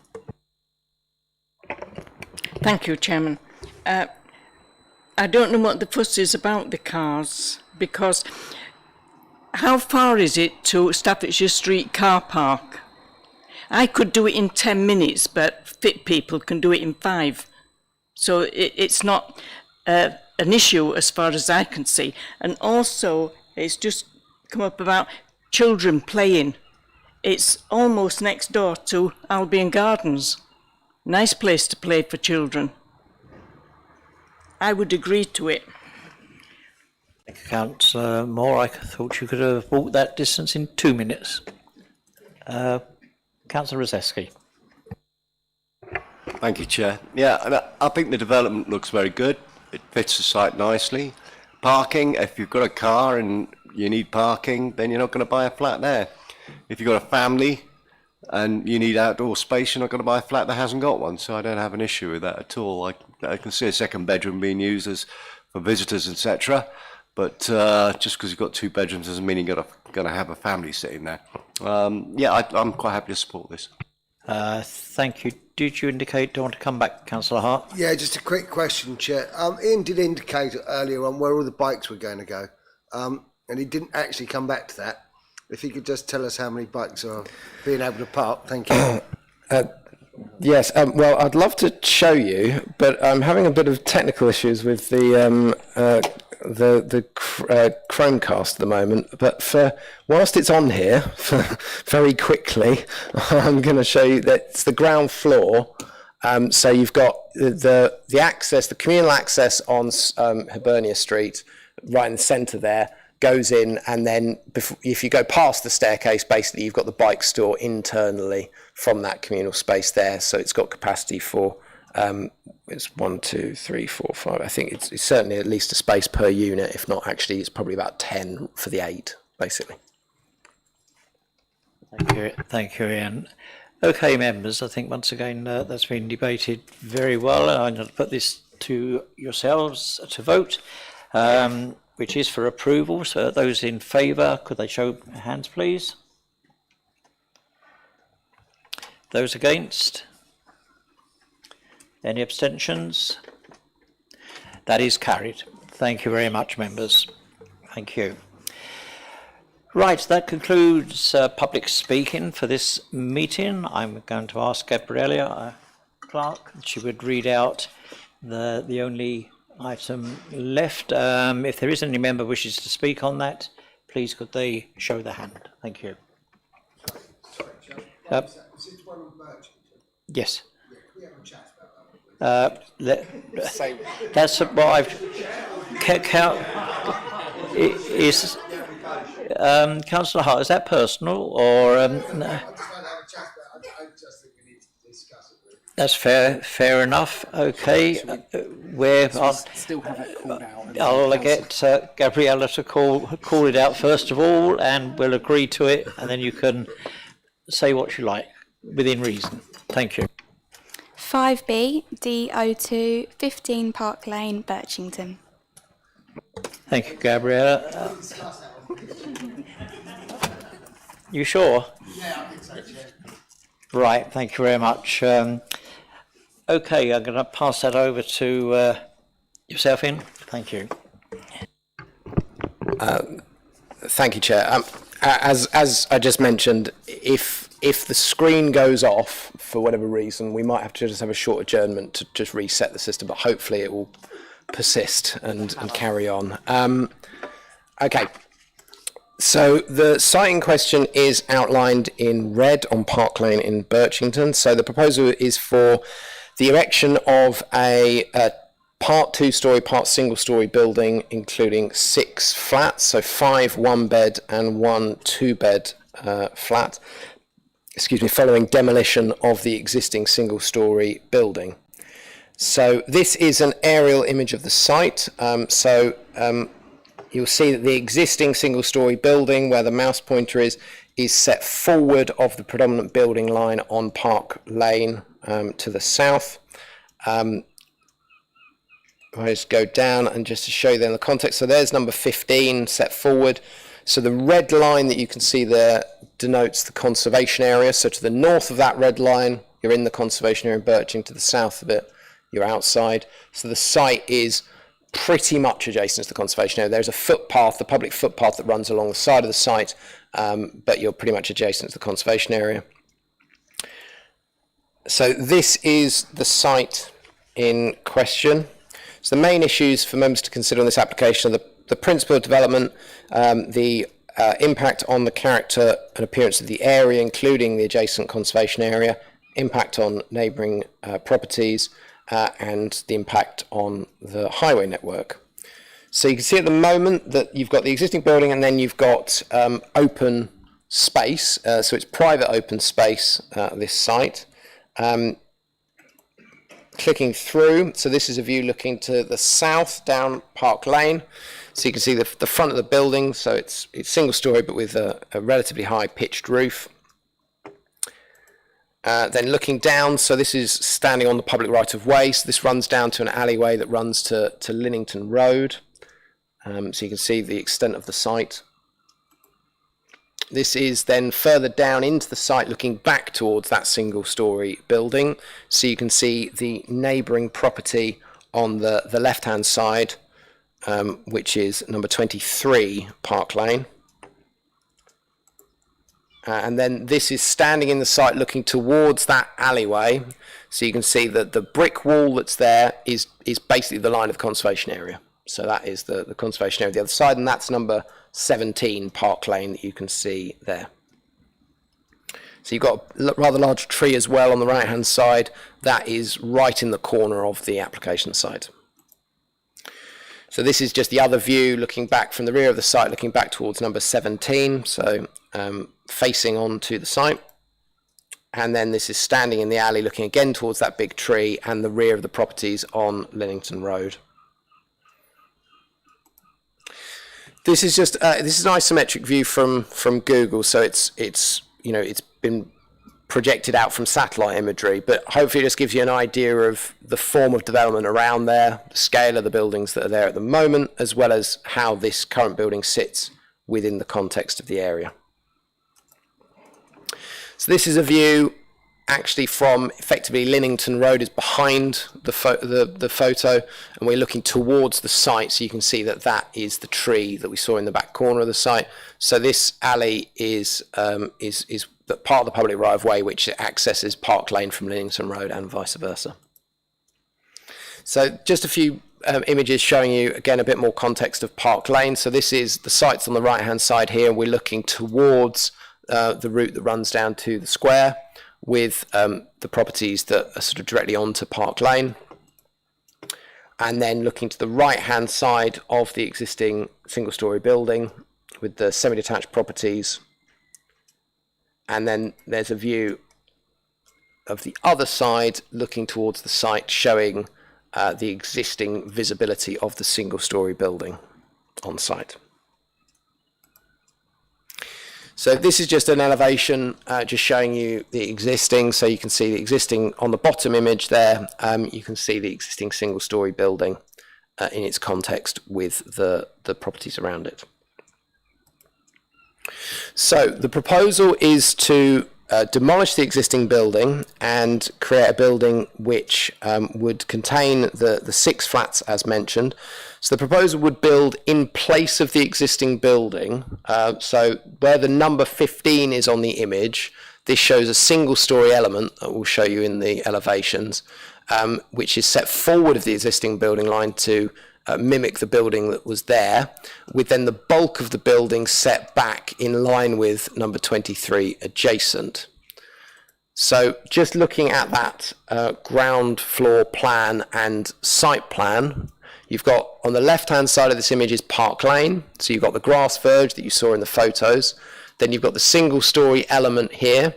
Thank you, Chairman. I don't know what the fuss is about the cars, because how far is it to Staffordshire Street car park? I could do it in 10 minutes, but fit people can do it in 5. So it's not an issue as far as I can see. And also, it's just come up about children playing. It's almost next door to Albion Gardens. Nice place to play for children. I would agree to it. Thank you, Councillor Moore. I thought you could have walked that distance in 2 minutes. Councillor Rozeski. Thank you, Chair. Yeah, I think the development looks very good. It fits the site nicely. Parking, if you've got a car and you need parking, then you're not going to buy a flat there. If you've got a family and you need outdoor space, you're not going to buy a flat that hasn't got one. So I don't have an issue with that at all. I can see a second bedroom being used as for visitors, etc. But just because you've got 2 bedrooms doesn't mean you're going to have a family sitting there. I'm quite happy to support this. Thank you. Did you indicate, do you want to come back, Councillor Hart? Yeah, just a quick question, Chair. Ian did indicate earlier on where all the bikes were going to go, and he didn't actually come back to that. If you could just tell us how many bikes are being able to park, thank you. Yes, well, I'd love to show you, but I'm having a bit of technical issues with the Chromecast at the moment. But whilst it's on here, very quickly, I'm going to show you that it's the ground floor. So you've got the access, the communal access on Hibernia Street, right in the centre there. Goes in, and then if you go past the staircase, basically you've got the bike store internally from that communal space there. So it's got capacity for it's 1, 2, 3, 4, 5. I think it's certainly at least a space per unit. If not, actually, it's probably about 10 for the 8, basically. Thank you, Ian. Okay, members. I think once again that's been debated very well. I'm going to put this to yourselves to vote. Which is for approval. So those in favour, could they show hands, please? Those against? Any abstentions? That is carried. Thank you very much, members. Thank you. Right, that concludes public speaking for this meeting. I'm going to ask Gabriella, clerk, she would read out the only item left. If there is any member wishes to speak on that, please could they show the hand. Thank you. Yes. That's what I've is Councillor Hart, is that personal or no? That's fair enough. Okay, I'll get Gabriella to call it out first of all, and we'll agree to it, and then you can say what you like within reason. Thank you. 5B D02 15 Park Lane, Birchington. Thank you, Gabriella. You sure? Yeah, I think so, Chair. Right, thank you very much. Okay, I'm going to pass that over to yourself, Ian. Thank you. Thank you, Chair. As I just mentioned, if the screen goes off for whatever reason, we might have to just have a short adjournment to just reset the system, but hopefully it will persist and carry on. Okay. So the site in question is outlined in red on Park Lane in Birchington. So the proposal is for the erection of a part 2-storey, part single-storey building, including 6 flats, so 5 one-bed and 1 2-bed flat, following demolition of the existing single-storey building. So this is an aerial image of the site. You'll see that the existing single-storey building, where the mouse pointer is set forward of the predominant building line on Park Lane to the south. I just go down and just to show you then the context. So there's number 15 set forward. So the red line that you can see there denotes the conservation area. So to the north of that red line, you're in the conservation area in Birching. To the south of it, you're outside. So the site is pretty much adjacent to the conservation area. There's a footpath, the public footpath that runs along the side of the site, but you're pretty much adjacent to the conservation area. So this is the site in question. So the main issues for members to consider on this application are the principle of development, the impact on the character and appearance of the area, including the adjacent conservation area, impact on neighbouring properties, and the impact on the highway network. So you can see at the moment that you've got the existing building and then you've got open space. So it's private open space, this site. Clicking through, so this is a view looking to the south down Park Lane. So you can see the front of the building, so it's single story but with a relatively high pitched roof. Then looking down, so this is standing on the public right of way, so this runs down to an alleyway that runs to Linnington Road. So you can see the extent of the site. This is then further down into the site looking back towards that single story building. So you can see the neighbouring property on the left hand side, which is number 23 Park Lane. And then this is standing in the site looking towards that alleyway. So you can see that the brick wall that's there is basically the line of conservation area. So that is the conservation area on the other side, and that's number 17 Park Lane that you can see there. So you've got a rather large tree as well on the right hand side. That is right in the corner of the application site. So this is just the other view looking back from the rear of the site, looking back towards number 17, so facing on to the site. And then this is standing in the alley looking again towards that big tree and the rear of the properties on Linnington Road. This is just this is an isometric view from Google, so it's been projected out from satellite imagery, but hopefully it just gives you an idea of the form of development around there, the scale of the buildings that are there at the moment, as well as how this current building sits within the context of the area. So this is a view actually from effectively Linnington Road is behind the photo, and we're looking towards the site, so you can see that that is the tree that we saw in the back corner of the site. So this alley is part of the public right of way which accesses Park Lane from Linnington Road and vice versa. So just a few images showing you again a bit more context of Park Lane. So this is the site's on the right hand side here, and we're looking towards the route that runs down to the square, with the properties that are sort of directly onto Park Lane. And then looking to the right hand side of the existing single story building with the semi-detached properties. And then there's a view of the other side looking towards the site, showing the existing visibility of the single story building on site. So this is just an elevation, just showing you the existing. So you can see the existing on the bottom image there. You can see the existing single-story building in its context with the properties around it. So the proposal is to demolish the existing building and create a building which would contain the 6 flats as mentioned. So the proposal would build in place of the existing building. So where the number 15 is on the image, this shows a single-storey element that we'll show you in the elevations, which is set forward of the existing building line to mimic the building that was there, with then the bulk of the building set back in line with number 23 adjacent. So just looking at that ground floor plan and site plan, you've got on the left-hand side of this image is Park Lane. So you've got the grass verge that you saw in the photos. Then you've got the single-storey element here.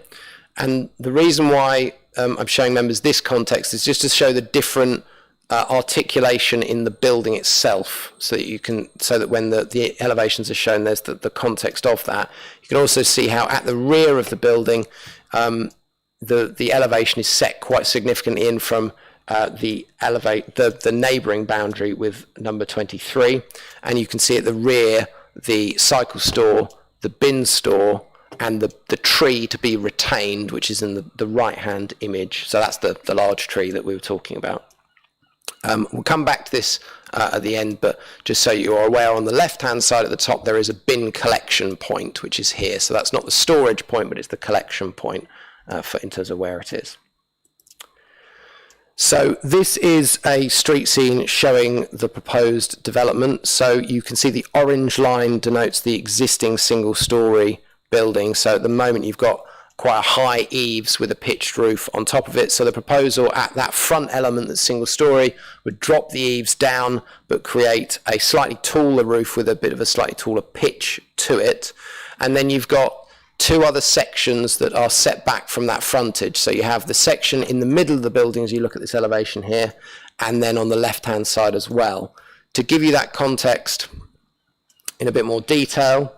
And the reason why I'm showing members this context is just to show the different articulation in the building itself, so that you can, so that when the elevations are shown, there's the context of that. You can also see how at the rear of the building, the elevation is set quite significantly in from the neighbouring boundary with number 23, and you can see at the rear the cycle store, the bin store, and the tree to be retained, which is in the right-hand image. So that's the large tree that we were talking about. We'll come back to this at the end, but just so you're aware, on the left-hand side at the top, there is a bin collection point, which is here. So that's not the storage point, but it's the collection point in terms of where it is. So this is a street scene showing the proposed development. So you can see the orange line denotes the existing single-storey building. So at the moment, you've got quite a high eaves with a pitched roof on top of it. So the proposal at that front element that's single storey would drop the eaves down but create a slightly taller roof with a bit of a slightly taller pitch to it. And then you've got 2 other sections that are set back from that frontage. So you have the section in the middle of the building as you look at this elevation here, and then on the left hand side as well. To give you that context in a bit more detail,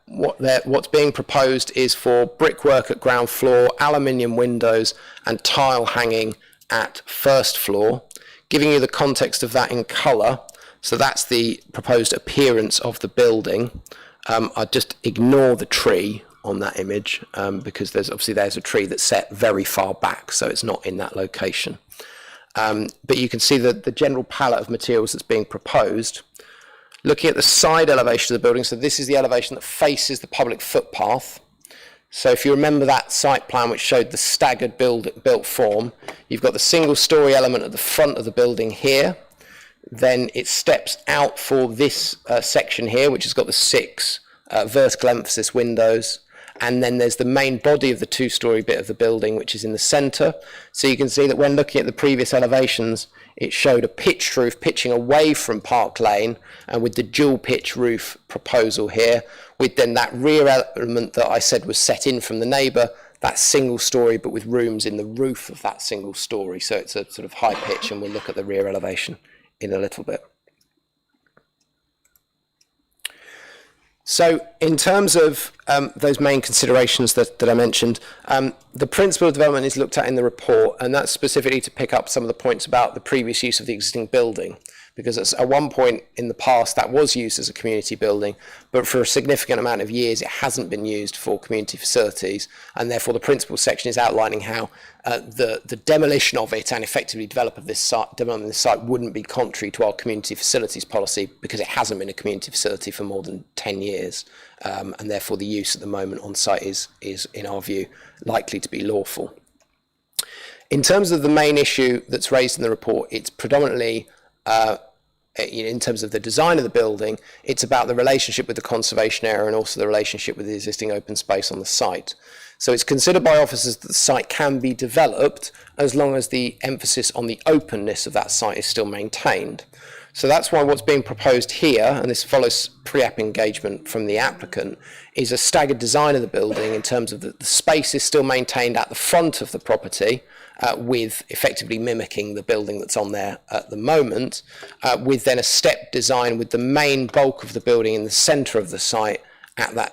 what's being proposed is for brickwork at ground floor, aluminium windows and tile hanging at first floor. Giving you the context of that in colour, so that's the proposed appearance of the building. I just ignore the tree on that image because there's a tree that's set very far back, so it's not in that location. But you can see the general palette of materials that's being proposed. Looking at the side elevation of the building, so this is the elevation that faces the public footpath. So if you remember that site plan which showed the staggered built form, you've got the single storey element at the front of the building here. Then it steps out for this section here, which has got the 6 vertical emphasis windows. And then there's the main body of the 2-storey bit of the building, which is in the centre. So you can see that when looking at the previous elevations, it showed a pitched roof pitching away from Park Lane, and with the dual pitch roof proposal here, with then that rear element that I said was set in from the neighbour, that single storey, but with rooms in the roof of that single storey. So it's a sort of high pitch, and we'll look at the rear elevation in a little bit. So in terms of those main considerations that I mentioned, the principle of development is looked at in the report, and that's specifically to pick up some of the points about the previous use of the existing building, because at one point in the past that was used as a community building, but for a significant amount of years it hasn't been used for community facilities, and therefore the principle section is outlining how the demolition of it and effectively development of this site wouldn't be contrary to our community facilities policy, because it hasn't been a community facility for more than 10 years, and therefore the use at the moment on site is in our view likely to be lawful. In terms of the main issue that's raised in the report, it's predominantly in terms of the design of the building, it's about the relationship with the conservation area and also the relationship with the existing open space on the site. So it's considered by officers that the site can be developed as long as the emphasis on the openness of that site is still maintained. So that's why what's being proposed here, and this follows pre-app engagement from the applicant, is a staggered design of the building in terms of the space is still maintained at the front of the property, with effectively mimicking the building that's on there at the moment, with then a step design with the main bulk of the building in the centre of the site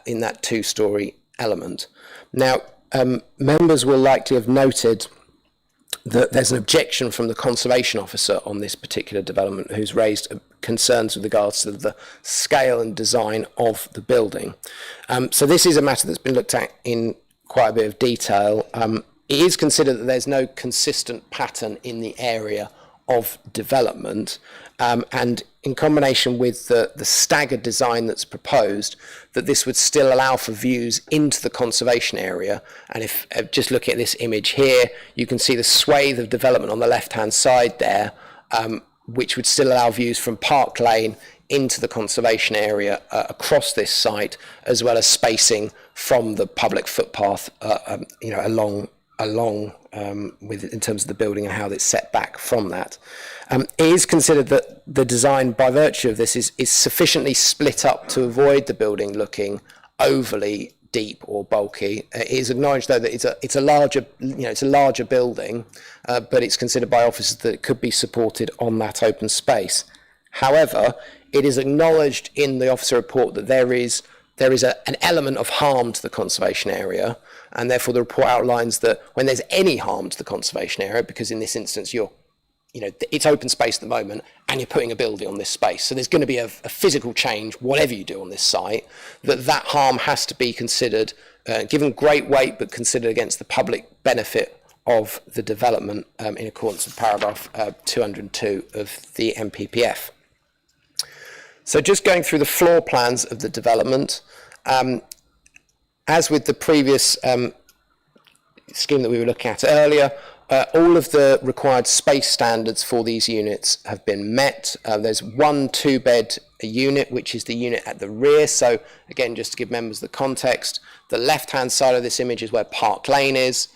in that 2-storey element. Now, members will likely have noted that there's an objection from the conservation officer on this particular development, who's raised concerns with regards to the scale and design of the building. So this is a matter that's been looked at in quite a bit of detail. It is considered that there's no consistent pattern in the area of development, and in combination with the staggered design that's proposed, that this would still allow for views into the conservation area. And if just looking at this image here, you can see the swathe of development on the left-hand side there, which would still allow views from Park Lane into the conservation area across this site, as well as spacing from the public footpath, along with in terms of the building and how it's set back from that. It is considered that the design, by virtue of this, is sufficiently split up to avoid the building looking overly deep or bulky. It is acknowledged, though, that it's a larger building, but it's considered by officers that it could be supported on that open space. However, it is acknowledged in the officer report that there is an element of harm to the conservation area, and therefore the report outlines that when there's any harm to the conservation area, because in this instance it's open space at the moment and you're putting a building on this space, so there's going to be a physical change whatever you do on this site, that harm has to be considered, given great weight, but considered against the public benefit of the development, in accordance with paragraph 202 of the MPPF. So just going through the floor plans of the development, as with the previous scheme that we were looking at earlier, all of the required space standards for these units have been met. There's one 2-bed unit, which is the unit at the rear. So again, just to give members the context, the left-hand side of this image is where Park Lane is.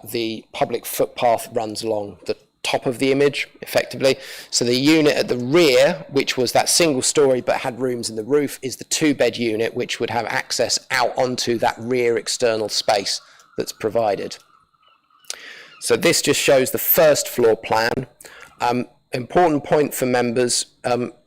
The public footpath runs along the top of the image, effectively. So the unit at the rear, which was that single story but had rooms in the roof, is the 2-bed unit, which would have access out onto that rear external space that's provided. So this just shows the first floor plan. Important point for members,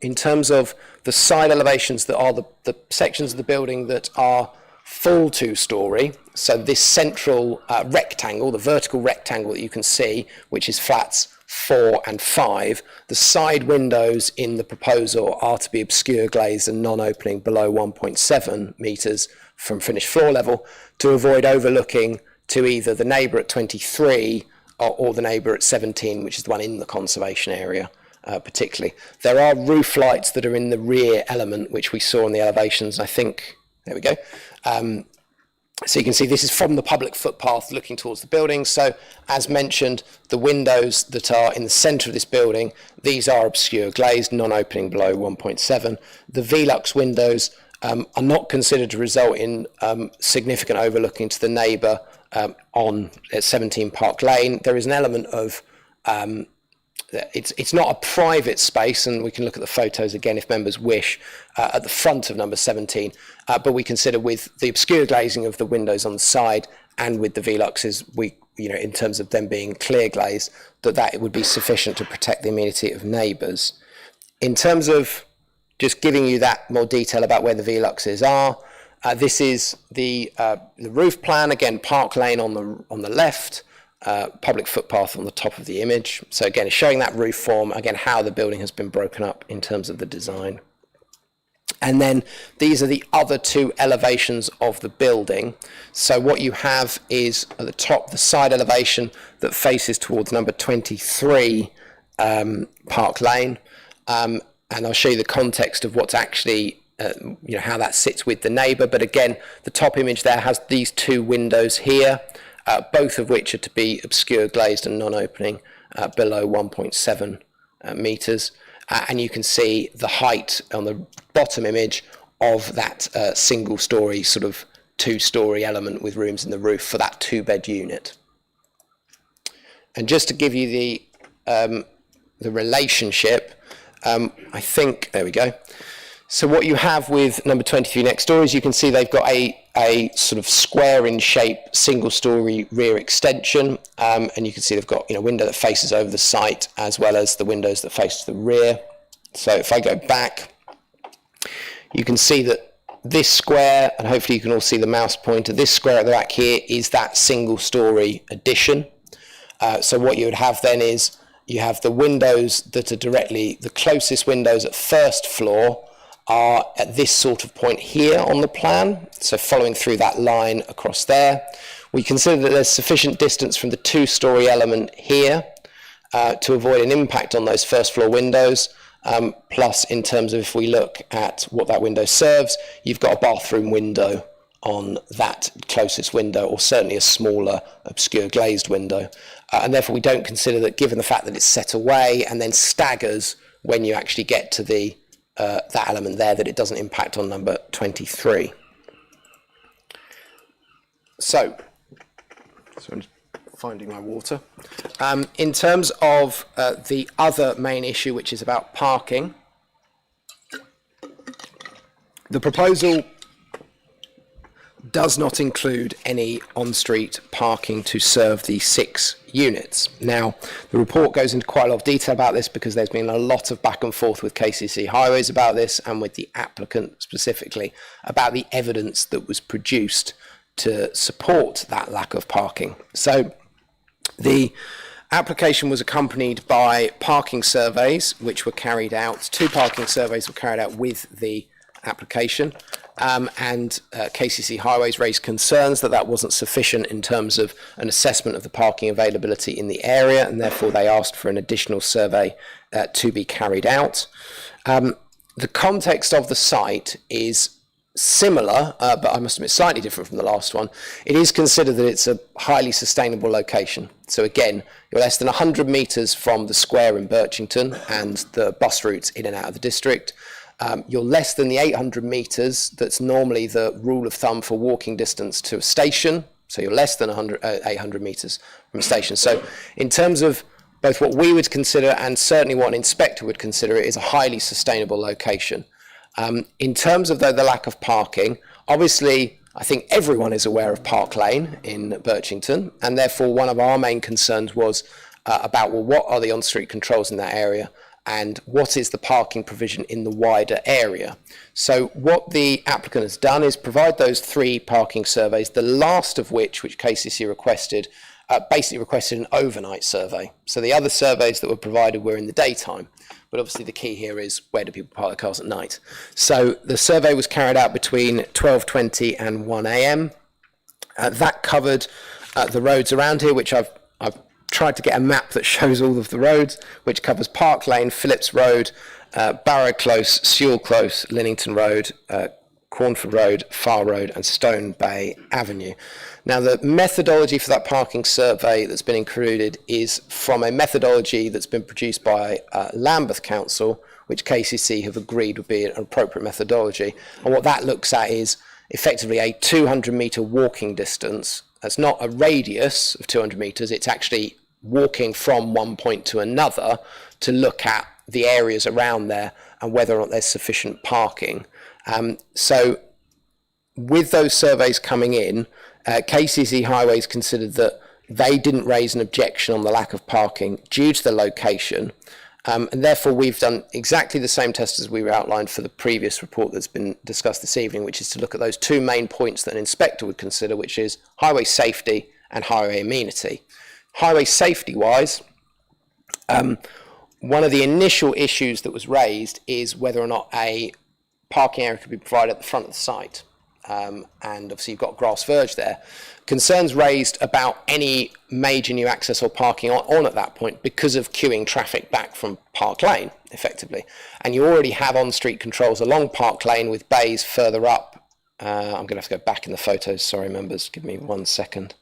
in terms of the side elevations that are the sections of the building that are full 2-story, so this central rectangle, the vertical rectangle that you can see, which is flats 4 and 5, the side windows in the proposal are to be obscure glazed and non-opening below 1.7 metres from finished floor level, to avoid overlooking to either the neighbour at 23 or the neighbour at 17, which is the one in the conservation area. Particularly, there are roof lights that are in the rear element, which we saw in the elevations. I think there we go. So you can see this is from the public footpath looking towards the building. So as mentioned, the windows that are in the centre of this building, these are obscure glazed, non-opening below 1.7. The Velux windows are not considered to result in significant overlooking to the neighbour on 17 Park Lane. There is an element of it's not a private space, and we can look at the photos again if members wish, at the front of number 17, but we consider with the obscure glazing of the windows on the side and with the Veluxes, in terms of them being clear glazed, that it would be sufficient to protect the immunity of neighbours. In terms of just giving you that more detail about where the Veluxes are, this is the roof plan. Again, Park Lane on the left, public footpath on the top of the image. So again, it's showing that roof form, again, how the building has been broken up in terms of the design. And then these are the other 2 elevations of the building. So what you have is at the top, the side elevation that faces towards number 23 Park Lane. And I'll show you the context of what's actually how that sits with the neighbour. But again, the top image there has these 2 windows here, both of which are to be obscure glazed and non-opening below 1.7 metres. And you can see the height on the bottom image of that single story, sort of 2-story element with rooms in the roof for that 2-bed unit. And just to give you the relationship, I think, there we go. So what you have with number 23 next door is you can see they've got a sort of square in shape single-story rear extension, and you can see they've got a window that faces over the site as well as the windows that face the rear. So if I go back, you can see that this square, and hopefully you can all see the mouse pointer, this square at the back here is that single-story addition. So what you would have then is you have the windows that are directly, the closest windows at first floor are at this sort of point here on the plan, so following through that line across there. We consider that there's sufficient distance from the two-storey element here to avoid an impact on those first floor windows. Plus, in terms of if we look at what that window serves, you've got a bathroom window on that closest window, or certainly a smaller obscure glazed window. And therefore we don't consider that, given the fact that it's set away and then staggers when you actually get to the that element there, that it doesn't impact on number 23. So I'm just finding my water. In terms of the other main issue, which is about parking, the proposal does not include any on-street parking to serve the 6 units. Now, the report goes into quite a lot of detail about this because there's been a lot of back and forth with KCC Highways about this and with the applicant specifically about the evidence that was produced to support that lack of parking. So the application was accompanied by parking surveys which were carried out. 2 parking surveys were carried out with the application. KCC Highways raised concerns that that wasn't sufficient in terms of an assessment of the parking availability in the area, and therefore they asked for an additional survey to be carried out. The context of the site is similar, but I must admit slightly different from the last one. It is considered that it's a highly sustainable location. So again, you're less than 100 metres from the square in Birchington and the bus routes in and out of the district. You're less than the 800 metres that's normally the rule of thumb for walking distance to a station. So you're less than 800 metres from a station. So in terms of both what we would consider and certainly what an inspector would consider, it is a highly sustainable location. In terms of the lack of parking, obviously I think everyone is aware of Park Lane in Birchington, and therefore one of our main concerns was about, well, what are the on-street controls in that area? And what is the parking provision in the wider area? So what the applicant has done is provide those 3 parking surveys, the last of which KCC requested, basically requested an overnight survey. So the other surveys that were provided were in the daytime. But obviously the key here is, where do people park their cars at night? So the survey was carried out between 12:20 and 1 a.m. That covered the roads around here, which I've tried to get a map that shows all of the roads, which covers Park Lane, Phillips Road, Barrow Close, Sewell Close, Linnington Road, Cornford Road, Far Road and Stone Bay Avenue. Now the methodology for that parking survey that's been included is from a methodology that's been produced by Lambeth Council, which KCC have agreed would be an appropriate methodology. And what that looks at is effectively a 200 metre walking distance. That's not a radius of 200 metres, it's actually walking from one point to another to look at the areas around there and whether or not there's sufficient parking. So with those surveys coming in, KCC Highways considered that they didn't raise an objection on the lack of parking due to the location, and therefore we've done exactly the same test as we were outlined for the previous report that's been discussed this evening, which is to look at those 2 main points that an inspector would consider, which is highway safety and highway amenity. Highway safety wise, one of the initial issues that was raised is whether or not a parking area could be provided at the front of the site. And obviously you've got grass verge there. Concerns raised about any major new access or parking on at that point because of queuing traffic back from Park Lane, effectively. And you already have on-street controls along Park Lane with bays further up. I'm going to have to go back in the photos, sorry members, give me 1 second.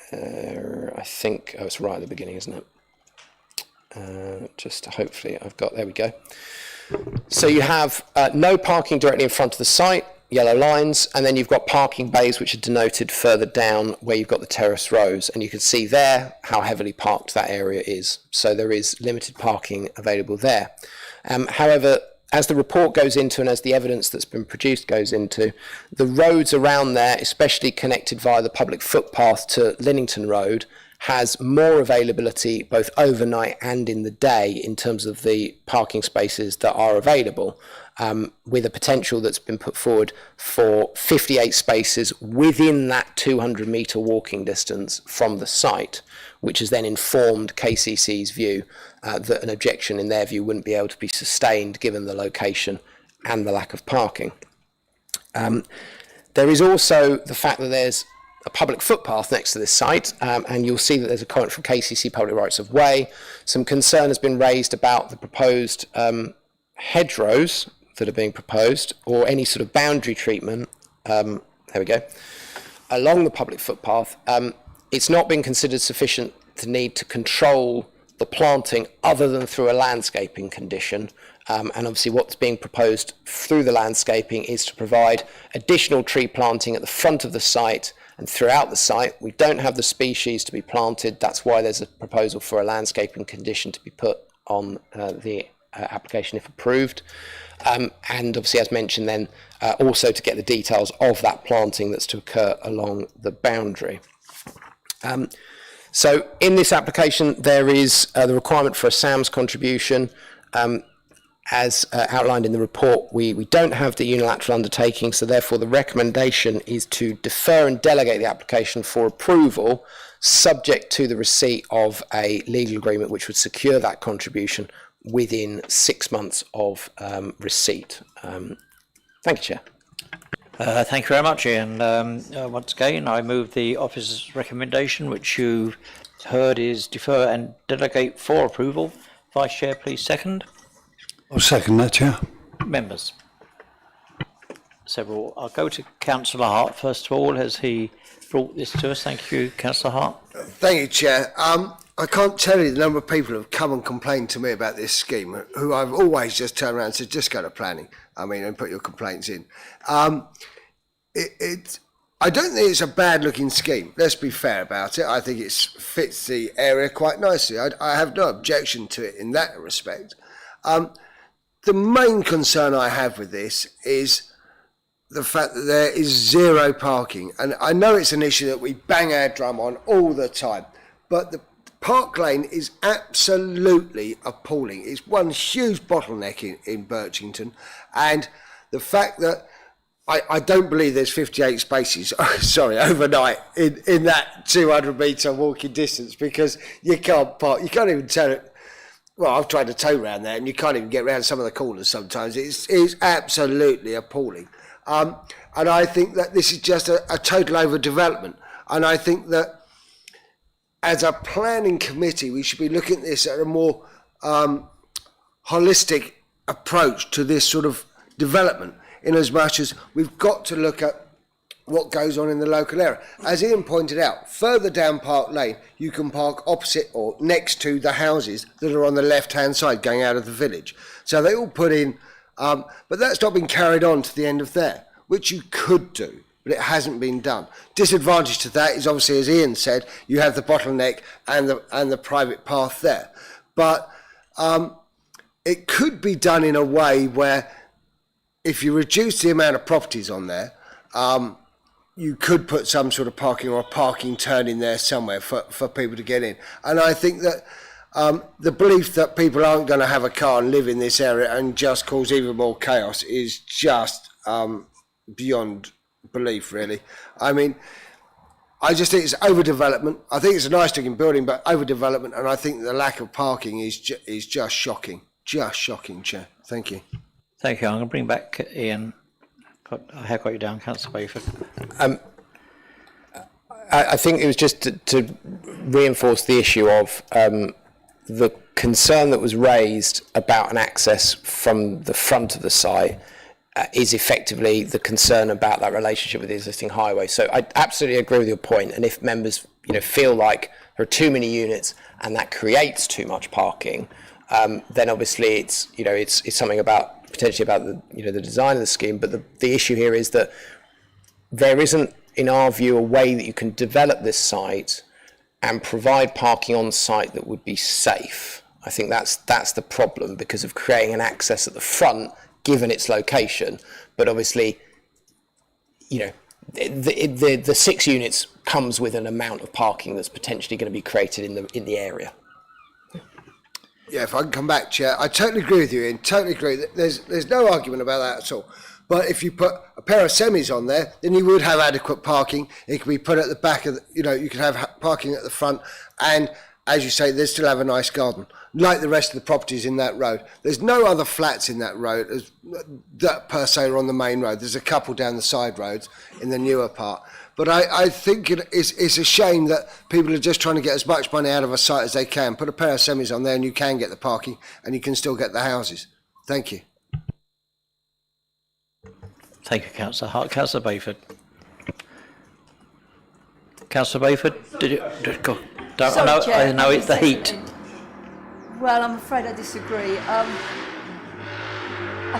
I think, it's right at the beginning, isn't it? Just hopefully I've got, there we go. So you have no parking directly in front of the site, yellow lines, and then you've got parking bays which are denoted further down where you've got the terrace rows, and you can see there how heavily parked that area is. So there is limited parking available there. However, as the report goes into and as the evidence that's been produced goes into, the roads around there, especially connected via the public footpath to Linnington Road, has more availability both overnight and in the day in terms of the parking spaces that are available, with a potential that's been put forward for 58 spaces within that 200 metre walking distance from the site, which has then informed KCC's view that an objection in their view wouldn't be able to be sustained given the location and the lack of parking. There is also the fact that there's a public footpath next to this site, and you'll see that there's a comment from KCC Public Rights of Way. Some concern has been raised about the proposed hedgerows that are being proposed, or any sort of boundary treatment, there we go, along the public footpath. It's not been considered sufficient to need to control the planting other than through a landscaping condition. And obviously what's being proposed through the landscaping is to provide additional tree planting at the front of the site and throughout the site. We don't have the species to be planted. That's why there's a proposal for a landscaping condition to be put on the application if approved. And obviously, as mentioned then, also to get the details of that planting that's to occur along the boundary. So in this application, there is the requirement for a SAMS contribution. As outlined in the report, we don't have the unilateral undertaking, so therefore the recommendation is to defer and delegate the application for approval, subject to the receipt of a legal agreement which would secure that contribution within 6 months of receipt. Thank you, Chair. Thank you very much, Ian. Once again, I move the officer's recommendation, which you heard is defer and delegate for approval. Vice Chair, please second. I'll second that, Chair. Members. Several. I'll go to Councillor Hart first of all, as he brought this to us. Thank you, Councillor Hart. Thank you, Chair. I can't tell you the number of people who have come and complained to me about this scheme, who I've always just turned around and said, just go to planning, and put your complaints in. I don't think it's a bad looking scheme. Let's be fair about it. I think it fits the area quite nicely. I have no objection to it in that respect. The main concern I have with this is the fact that there is zero parking. And I know it's an issue that we bang our drum on all the time, but the Park Lane is absolutely appalling. It's one huge bottleneck in Birchington. And the fact that I don't believe there's 58 spaces, overnight in that 200 metre walking distance, because you can't park, you can't even tell it. Well, I've tried to tow around there and you can't even get around some of the corners sometimes. It's absolutely appalling. And I think that this is just a total overdevelopment. And I think that as a planning committee, we should be looking at this at a more holistic approach to this sort of development, in as much as we've got to look at what goes on in the local area. As Ian pointed out, further down Park Lane, you can park opposite or next to the houses that are on the left-hand side going out of the village. So they all put in, but that's not been carried on to the end of there, which you could do, but it hasn't been done. Disadvantage to that is obviously, as Ian said, you have the bottleneck and the private path there. But it could be done in a way where if you reduce the amount of properties on there, you could put some sort of parking or a parking turn in there somewhere for people to get in. And I think that the belief that people aren't going to have a car and live in this area and just cause even more chaos is just beyond belief, really. I mean, I just think it's overdevelopment. I think it's a nice looking building, but overdevelopment, and I think the lack of parking is just shocking. Just shocking, Chair. Thank you. Thank you. I'm going to bring back Ian. I have got you down, Councillor Bayford. I think it was just to reinforce the issue of the concern that was raised about an access from the front of the site is effectively the concern about that relationship with the existing highway. So I absolutely agree with your point. And if members, feel like there are too many units and that creates too much parking, then obviously it's something about potentially about the design of the scheme. But the issue here is that there isn't, in our view, a way that you can develop this site and provide parking on site that would be safe. I think that's the problem, because of creating an access at the front, given its location. But obviously, the 6 units comes with an amount of parking that's potentially going to be created in the area. Yeah, if I can come back, Chair, I totally agree with you, Ian. Totally agree. There's no argument about that at all. But if you put a pair of semis on there, then you would have adequate parking. It could be put at the back of, you could have parking at the front and as you say, they still have a nice garden, like the rest of the properties in that road. There's no other flats in that road that per se are on the main road. There's a couple down the side roads in the newer part. But I think it's a shame that people are just trying to get as much money out of a site as they can. Put a pair of semis on there and you can get the parking and you can still get the houses. Thank you. Thank you, Councillor Hart. Councillor Bayford. Councillor Bayford, did you go? Sorry, Chair. I know it's the heat. Well, I'm afraid I disagree. I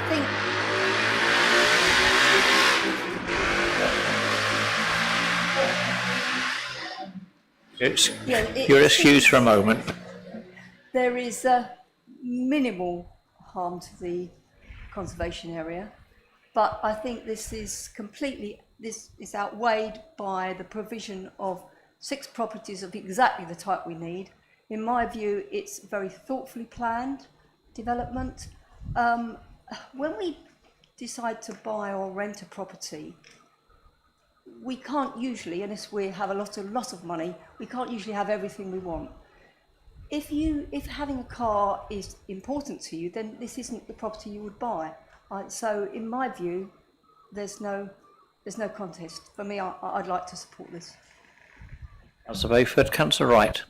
think You're excused for a moment. there is minimal harm to the conservation area, but I think this is outweighed by the provision of 6 properties of exactly the type we need. In my view, it's very thoughtfully planned development. When we decide to buy or rent a property, we can't usually, unless we have a lot of money, we can't usually have everything we want. If having a car is important to you, then this isn't the property you would buy. So in my view, there's no contest. For me, I'd like to support this. Councillor Bayford. Councillor Wright.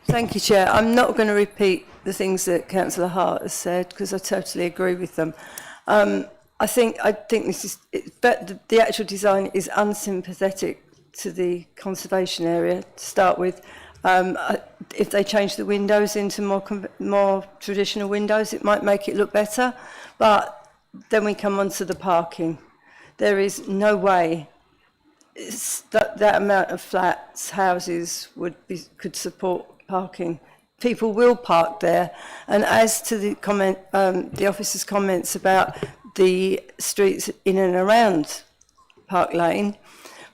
Thank you, Chair. I'm not going to repeat the things that Councillor Hart has said because I totally agree with them. I think this is, but the actual design is unsympathetic to the conservation area to start with. If they change the windows into more traditional windows, it might make it look better. But then we come on to the parking. There is no way that amount of flats, houses could support parking. People will park there. And as to the comment, the officer's comments about the streets in and around Park Lane,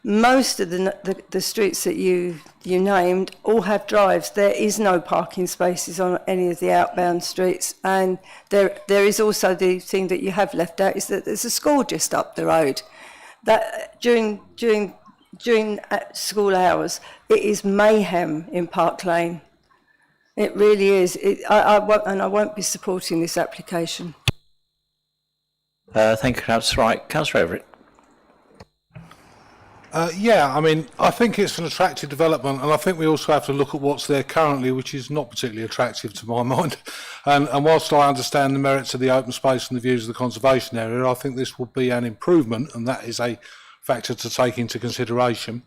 most of the streets that you named all have drives. There is no parking spaces on any of the outbound streets, and there is also the thing that you have left out is that there's a school just up the road. That during school hours, it is mayhem in Park Lane. It really is. I won't be supporting this application. Thank you, Councillor Wright. Councillor Everett. Yeah, I mean, I think it's an attractive development, and I think we also have to look at what's there currently, which is not particularly attractive to my mind. And whilst I understand the merits of the open space and the views of the conservation area, I think this will be an improvement, and that is a factor to take into consideration.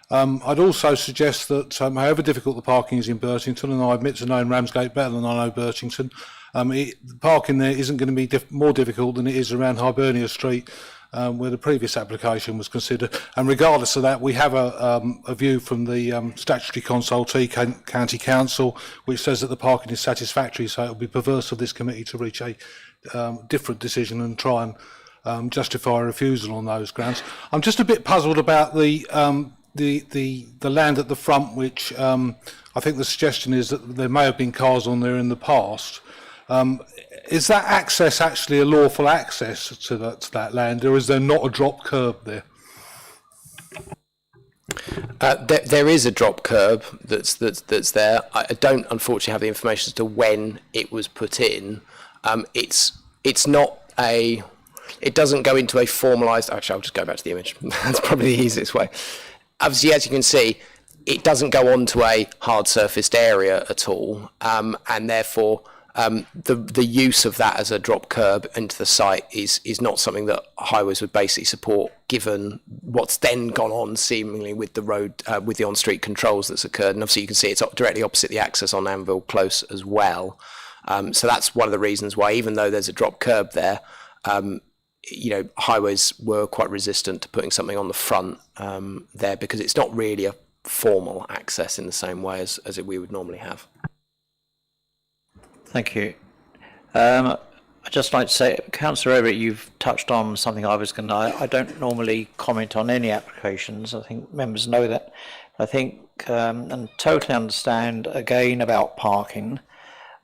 I'd also suggest that however difficult the parking is in Burtington, and I admit to knowing Ramsgate better than I know Burtington, the parking there isn't going to be more difficult than it is around Hibernia Street, where the previous application was considered. And regardless of that, we have a view from the statutory consultee, County Council, which says that the parking is satisfactory, so it would be perverse of this committee to reach a different decision and try and justify a refusal on those grounds. I'm just a bit puzzled about the land at the front, which I think the suggestion is that there may have been cars on there in the past. Is that access actually a lawful access to that land, or is there not a drop curb there? There is a drop curb that's there. I don't unfortunately have the information as to when it was put in. It's not a. It doesn't go into a formalised. Actually, I'll just go back to the image. That's probably the easiest way. Obviously, as you can see, it doesn't go onto a hard surfaced area at all, and therefore the use of that as a drop curb into the site is not something that highways would basically support, given what's then gone on seemingly with the road, with the on-street controls that's occurred. And obviously you can see it's directly opposite the access on Anvil Close as well. So that's one of the reasons why, even though there's a drop curb there, highways were quite resistant to putting something on the front there, because it's not really a formal access in the same way as we would normally have. Thank you. I'd just like to say, Councillor Everett, you've touched on something I was going to. I don't normally comment on any applications. I think members know that. I think and totally understand again about parking.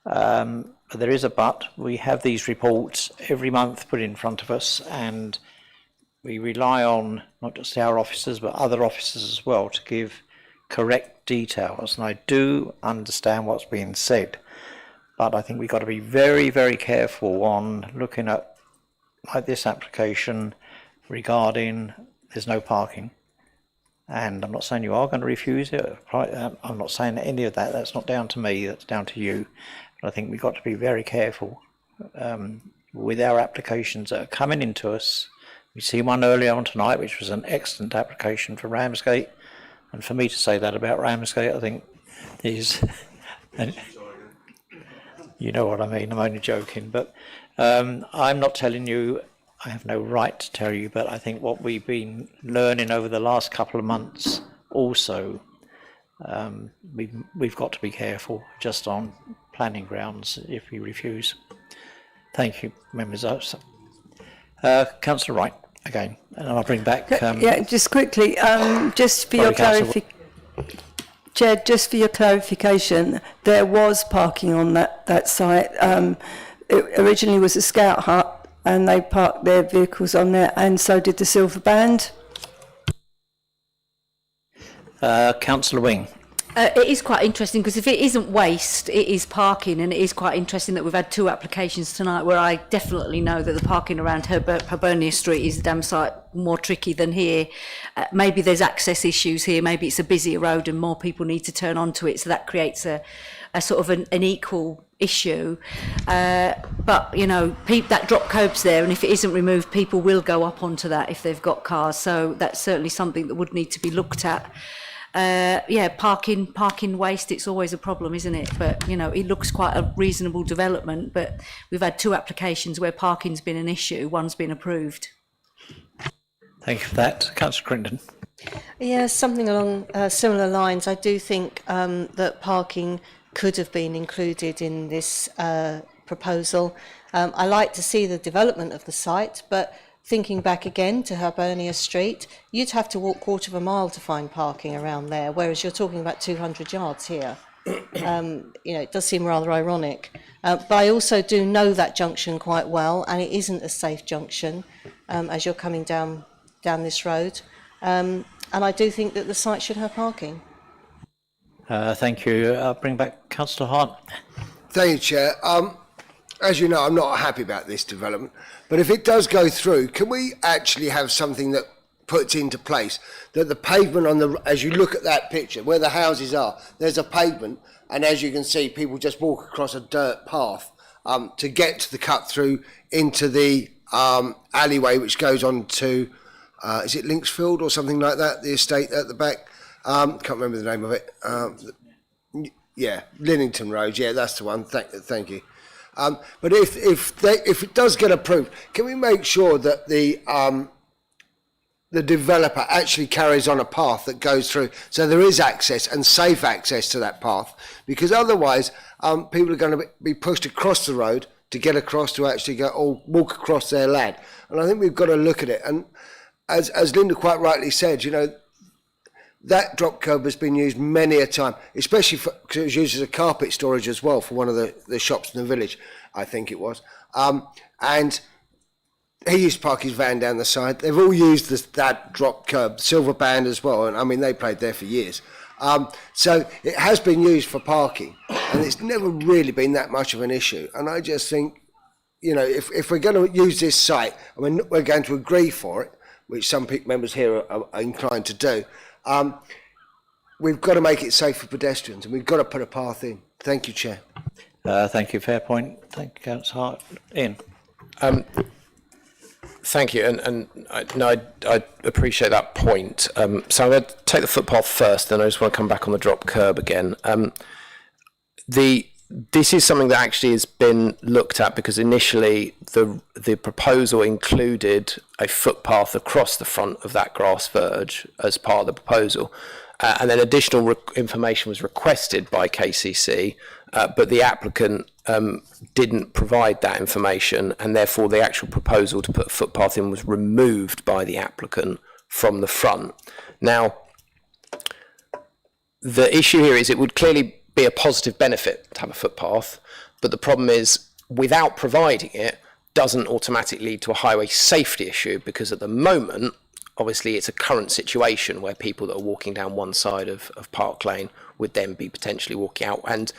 But there is a but. We have these reports every month put in front of us, and we rely on not just our officers but other officers as well to give correct details, and I do understand what's being said, but I think we've got to be very, very careful on looking at like this application regarding there's no parking. And I'm not saying you are going to refuse it. I'm not saying any of that. That's not down to me. That's down to you. But I think we've got to be very careful with our applications that are coming into us. We see one earlier on tonight, which was an excellent application for Ramsgate. And for me to say that about Ramsgate, I think is, you know what I mean. I'm only joking, but I'm not telling you. I have no right to tell you, but I think what we've been learning over the last couple of months also, we've got to be careful just on planning grounds if we refuse. Thank you, members. Councillor Wright, again, and I'll bring back... yeah, just quickly, just for your Chair, just for your clarification, there was parking on that site. It originally was a scout hut, and they parked their vehicles on there, and so did the Silver Band. Councillor Wing. It is quite interesting because if it isn't waste, it is parking, and it is quite interesting that we've had 2 applications tonight where I definitely know that the parking around Hibernia Street is damn sight more tricky than here. Maybe there's access issues here, maybe it's a busier road and more people need to turn onto it, so that creates a sort of an equal issue. But, you know, that drop curb's there, and if it isn't removed, people will go up onto that if they've got cars, so that's certainly something that would need to be looked at. Yeah, parking waste, it's always a problem, isn't it? But, you know, it looks quite a reasonable development, but we've had 2 applications where parking's been an issue, one's been approved. Thank you for that. Councillor Crittenden. Yeah, something along similar lines. I do think that parking could have been included in this proposal. I like to see the development of the site, but thinking back again to Hibernia Street, you'd have to walk 1/4 mile to find parking around there, whereas you're talking about 200 yards here. You know, it does seem rather ironic. But I also do know that junction quite well, and it isn't a safe junction as you're coming down this road. And I do think that the site should have parking. Thank you. I'll bring back Councillor Hart. Thank you, Chair. As you know, I'm not happy about this development, but if it does go through, can we actually have something that puts into place that the pavement as you look at that picture, where the houses are, there's a pavement, and as you can see, people just walk across a dirt path to get to the cut through into the alleyway, which goes on to, is it Linksfield or something like that, the estate at the back? Can't remember the name of it. Yeah, Linnington Road. Yeah, that's the one. Thank you. But if it does get approved, can we make sure that the developer actually carries on a path that goes through, so there is access and safe access to that path? Because otherwise, people are going to be pushed across the road to get across to actually go or walk across their land. And I think we've got to look at it. And as Linda quite rightly said, you know, that drop curb has been used many a time, especially because it was used as a carpet storage as well for one of the shops in the village, I think it was. And he used to park his van down the side. They've all used that drop curb, Silver Band as well, and I mean, they played there for years. So it has been used for parking, and it's never really been that much of an issue. And I just think, you know, if we're going to use this site, I mean, we're going to agree for it, which some members here are inclined to do. We've got to make it safe for pedestrians, and we've got to put a path in. Thank you, Chair. Thank you. Fair point. Thank you, Councillor Hart. Ian. Thank you, and I appreciate that point. So I'm going to take the footpath first, then I just want to come back on the drop curb again. This is something that actually has been looked at, because initially the proposal included a footpath across the front of that grass verge as part of the proposal, and then additional information was requested by KCC, but the applicant didn't provide that information, and therefore the actual proposal to put a footpath in was removed by the applicant from the front. Now, the issue here is it would clearly be a positive benefit to have a footpath, but the problem is, without providing it, doesn't automatically lead to a highway safety issue, because at the moment, obviously it's a current situation where people that are walking down one side of Park Lane would then be potentially walking out, and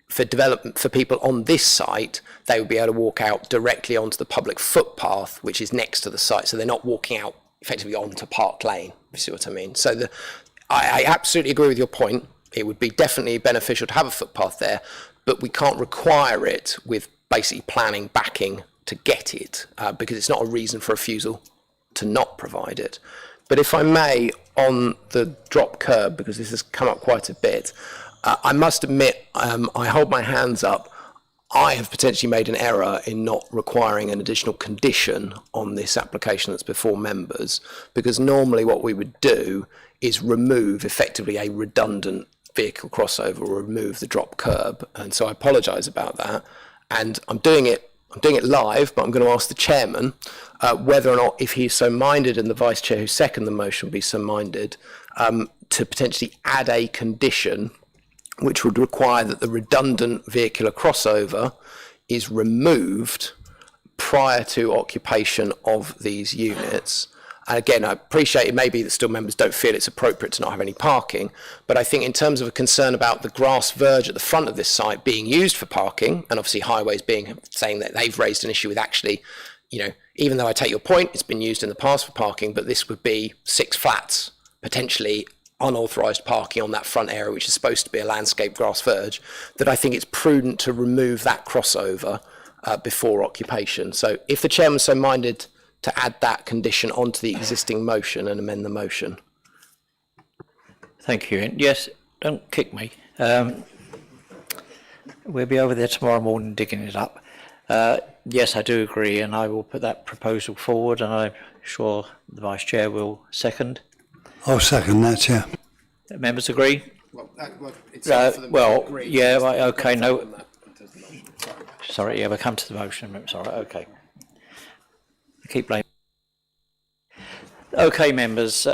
for development for people on this site, they would be able to walk out directly onto the public footpath, which is next to the site, so they're not walking out effectively onto Park Lane, if you see what I mean. So I absolutely agree with your point. It would be definitely beneficial to have a footpath there, but we can't require it with basically planning backing to get it, because it's not a reason for refusal to not provide it. But if I may, on the drop curb, because this has come up quite a bit, I must admit, I hold my hands up. I have potentially made an error in not requiring an additional condition on this application that's before members, because normally what we would do is remove effectively a redundant vehicle crossover or remove the drop curb. And so I apologise about that. And I'm doing it live, but I'm going to ask the chairman whether or not, if he's so minded, and the vice chair who seconded the motion will be so minded, to potentially add a condition which would require that the redundant vehicular crossover is removed prior to occupation of these units. And again, I appreciate it may be that still members don't feel it's appropriate to not have any parking, but I think in terms of a concern about the grass verge at the front of this site being used for parking, and obviously Highways saying that they've raised an issue with actually, even though I take your point, it's been used in the past for parking, but this would be 6 flats, potentially unauthorised parking on that front area, which is supposed to be a landscape grass verge, that I think it's prudent to remove that crossover before occupation. So if the chairman's so minded to add that condition onto the existing motion and amend the motion. Thank you. And yes, don't kick me. We'll be over there tomorrow morning digging it up. Yes, I do agree, and I will put that proposal forward, and I'm sure the Vice Chair will second. I'll second that, Chair. Members agree? Well, yeah, right, okay, no. Sorry, yeah, we'll come to the motion. Sorry, okay. Keep blaming. Okay, members,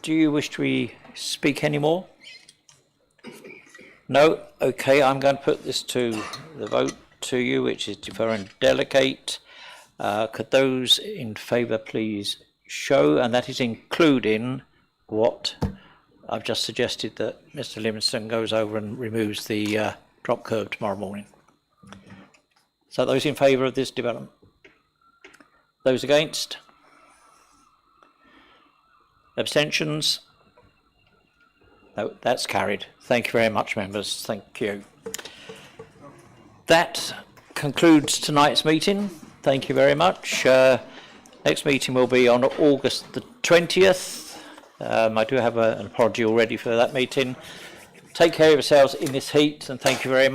do you wish to speak any more? No? Okay, I'm going to put this to the vote to you, which is defer and delegate. Could those in favour please show, and that is including what I've just suggested, that Mr Livingston goes over and removes the drop curb tomorrow morning. So those in favour of this development? Those against? Abstentions? No, that's carried. Thank you very much, members. Thank you. That concludes tonight's meeting. Thank you very much. Next meeting will be on August the 20th. I do have an apology already for that meeting. Take care of yourselves in this heat, and thank you very much.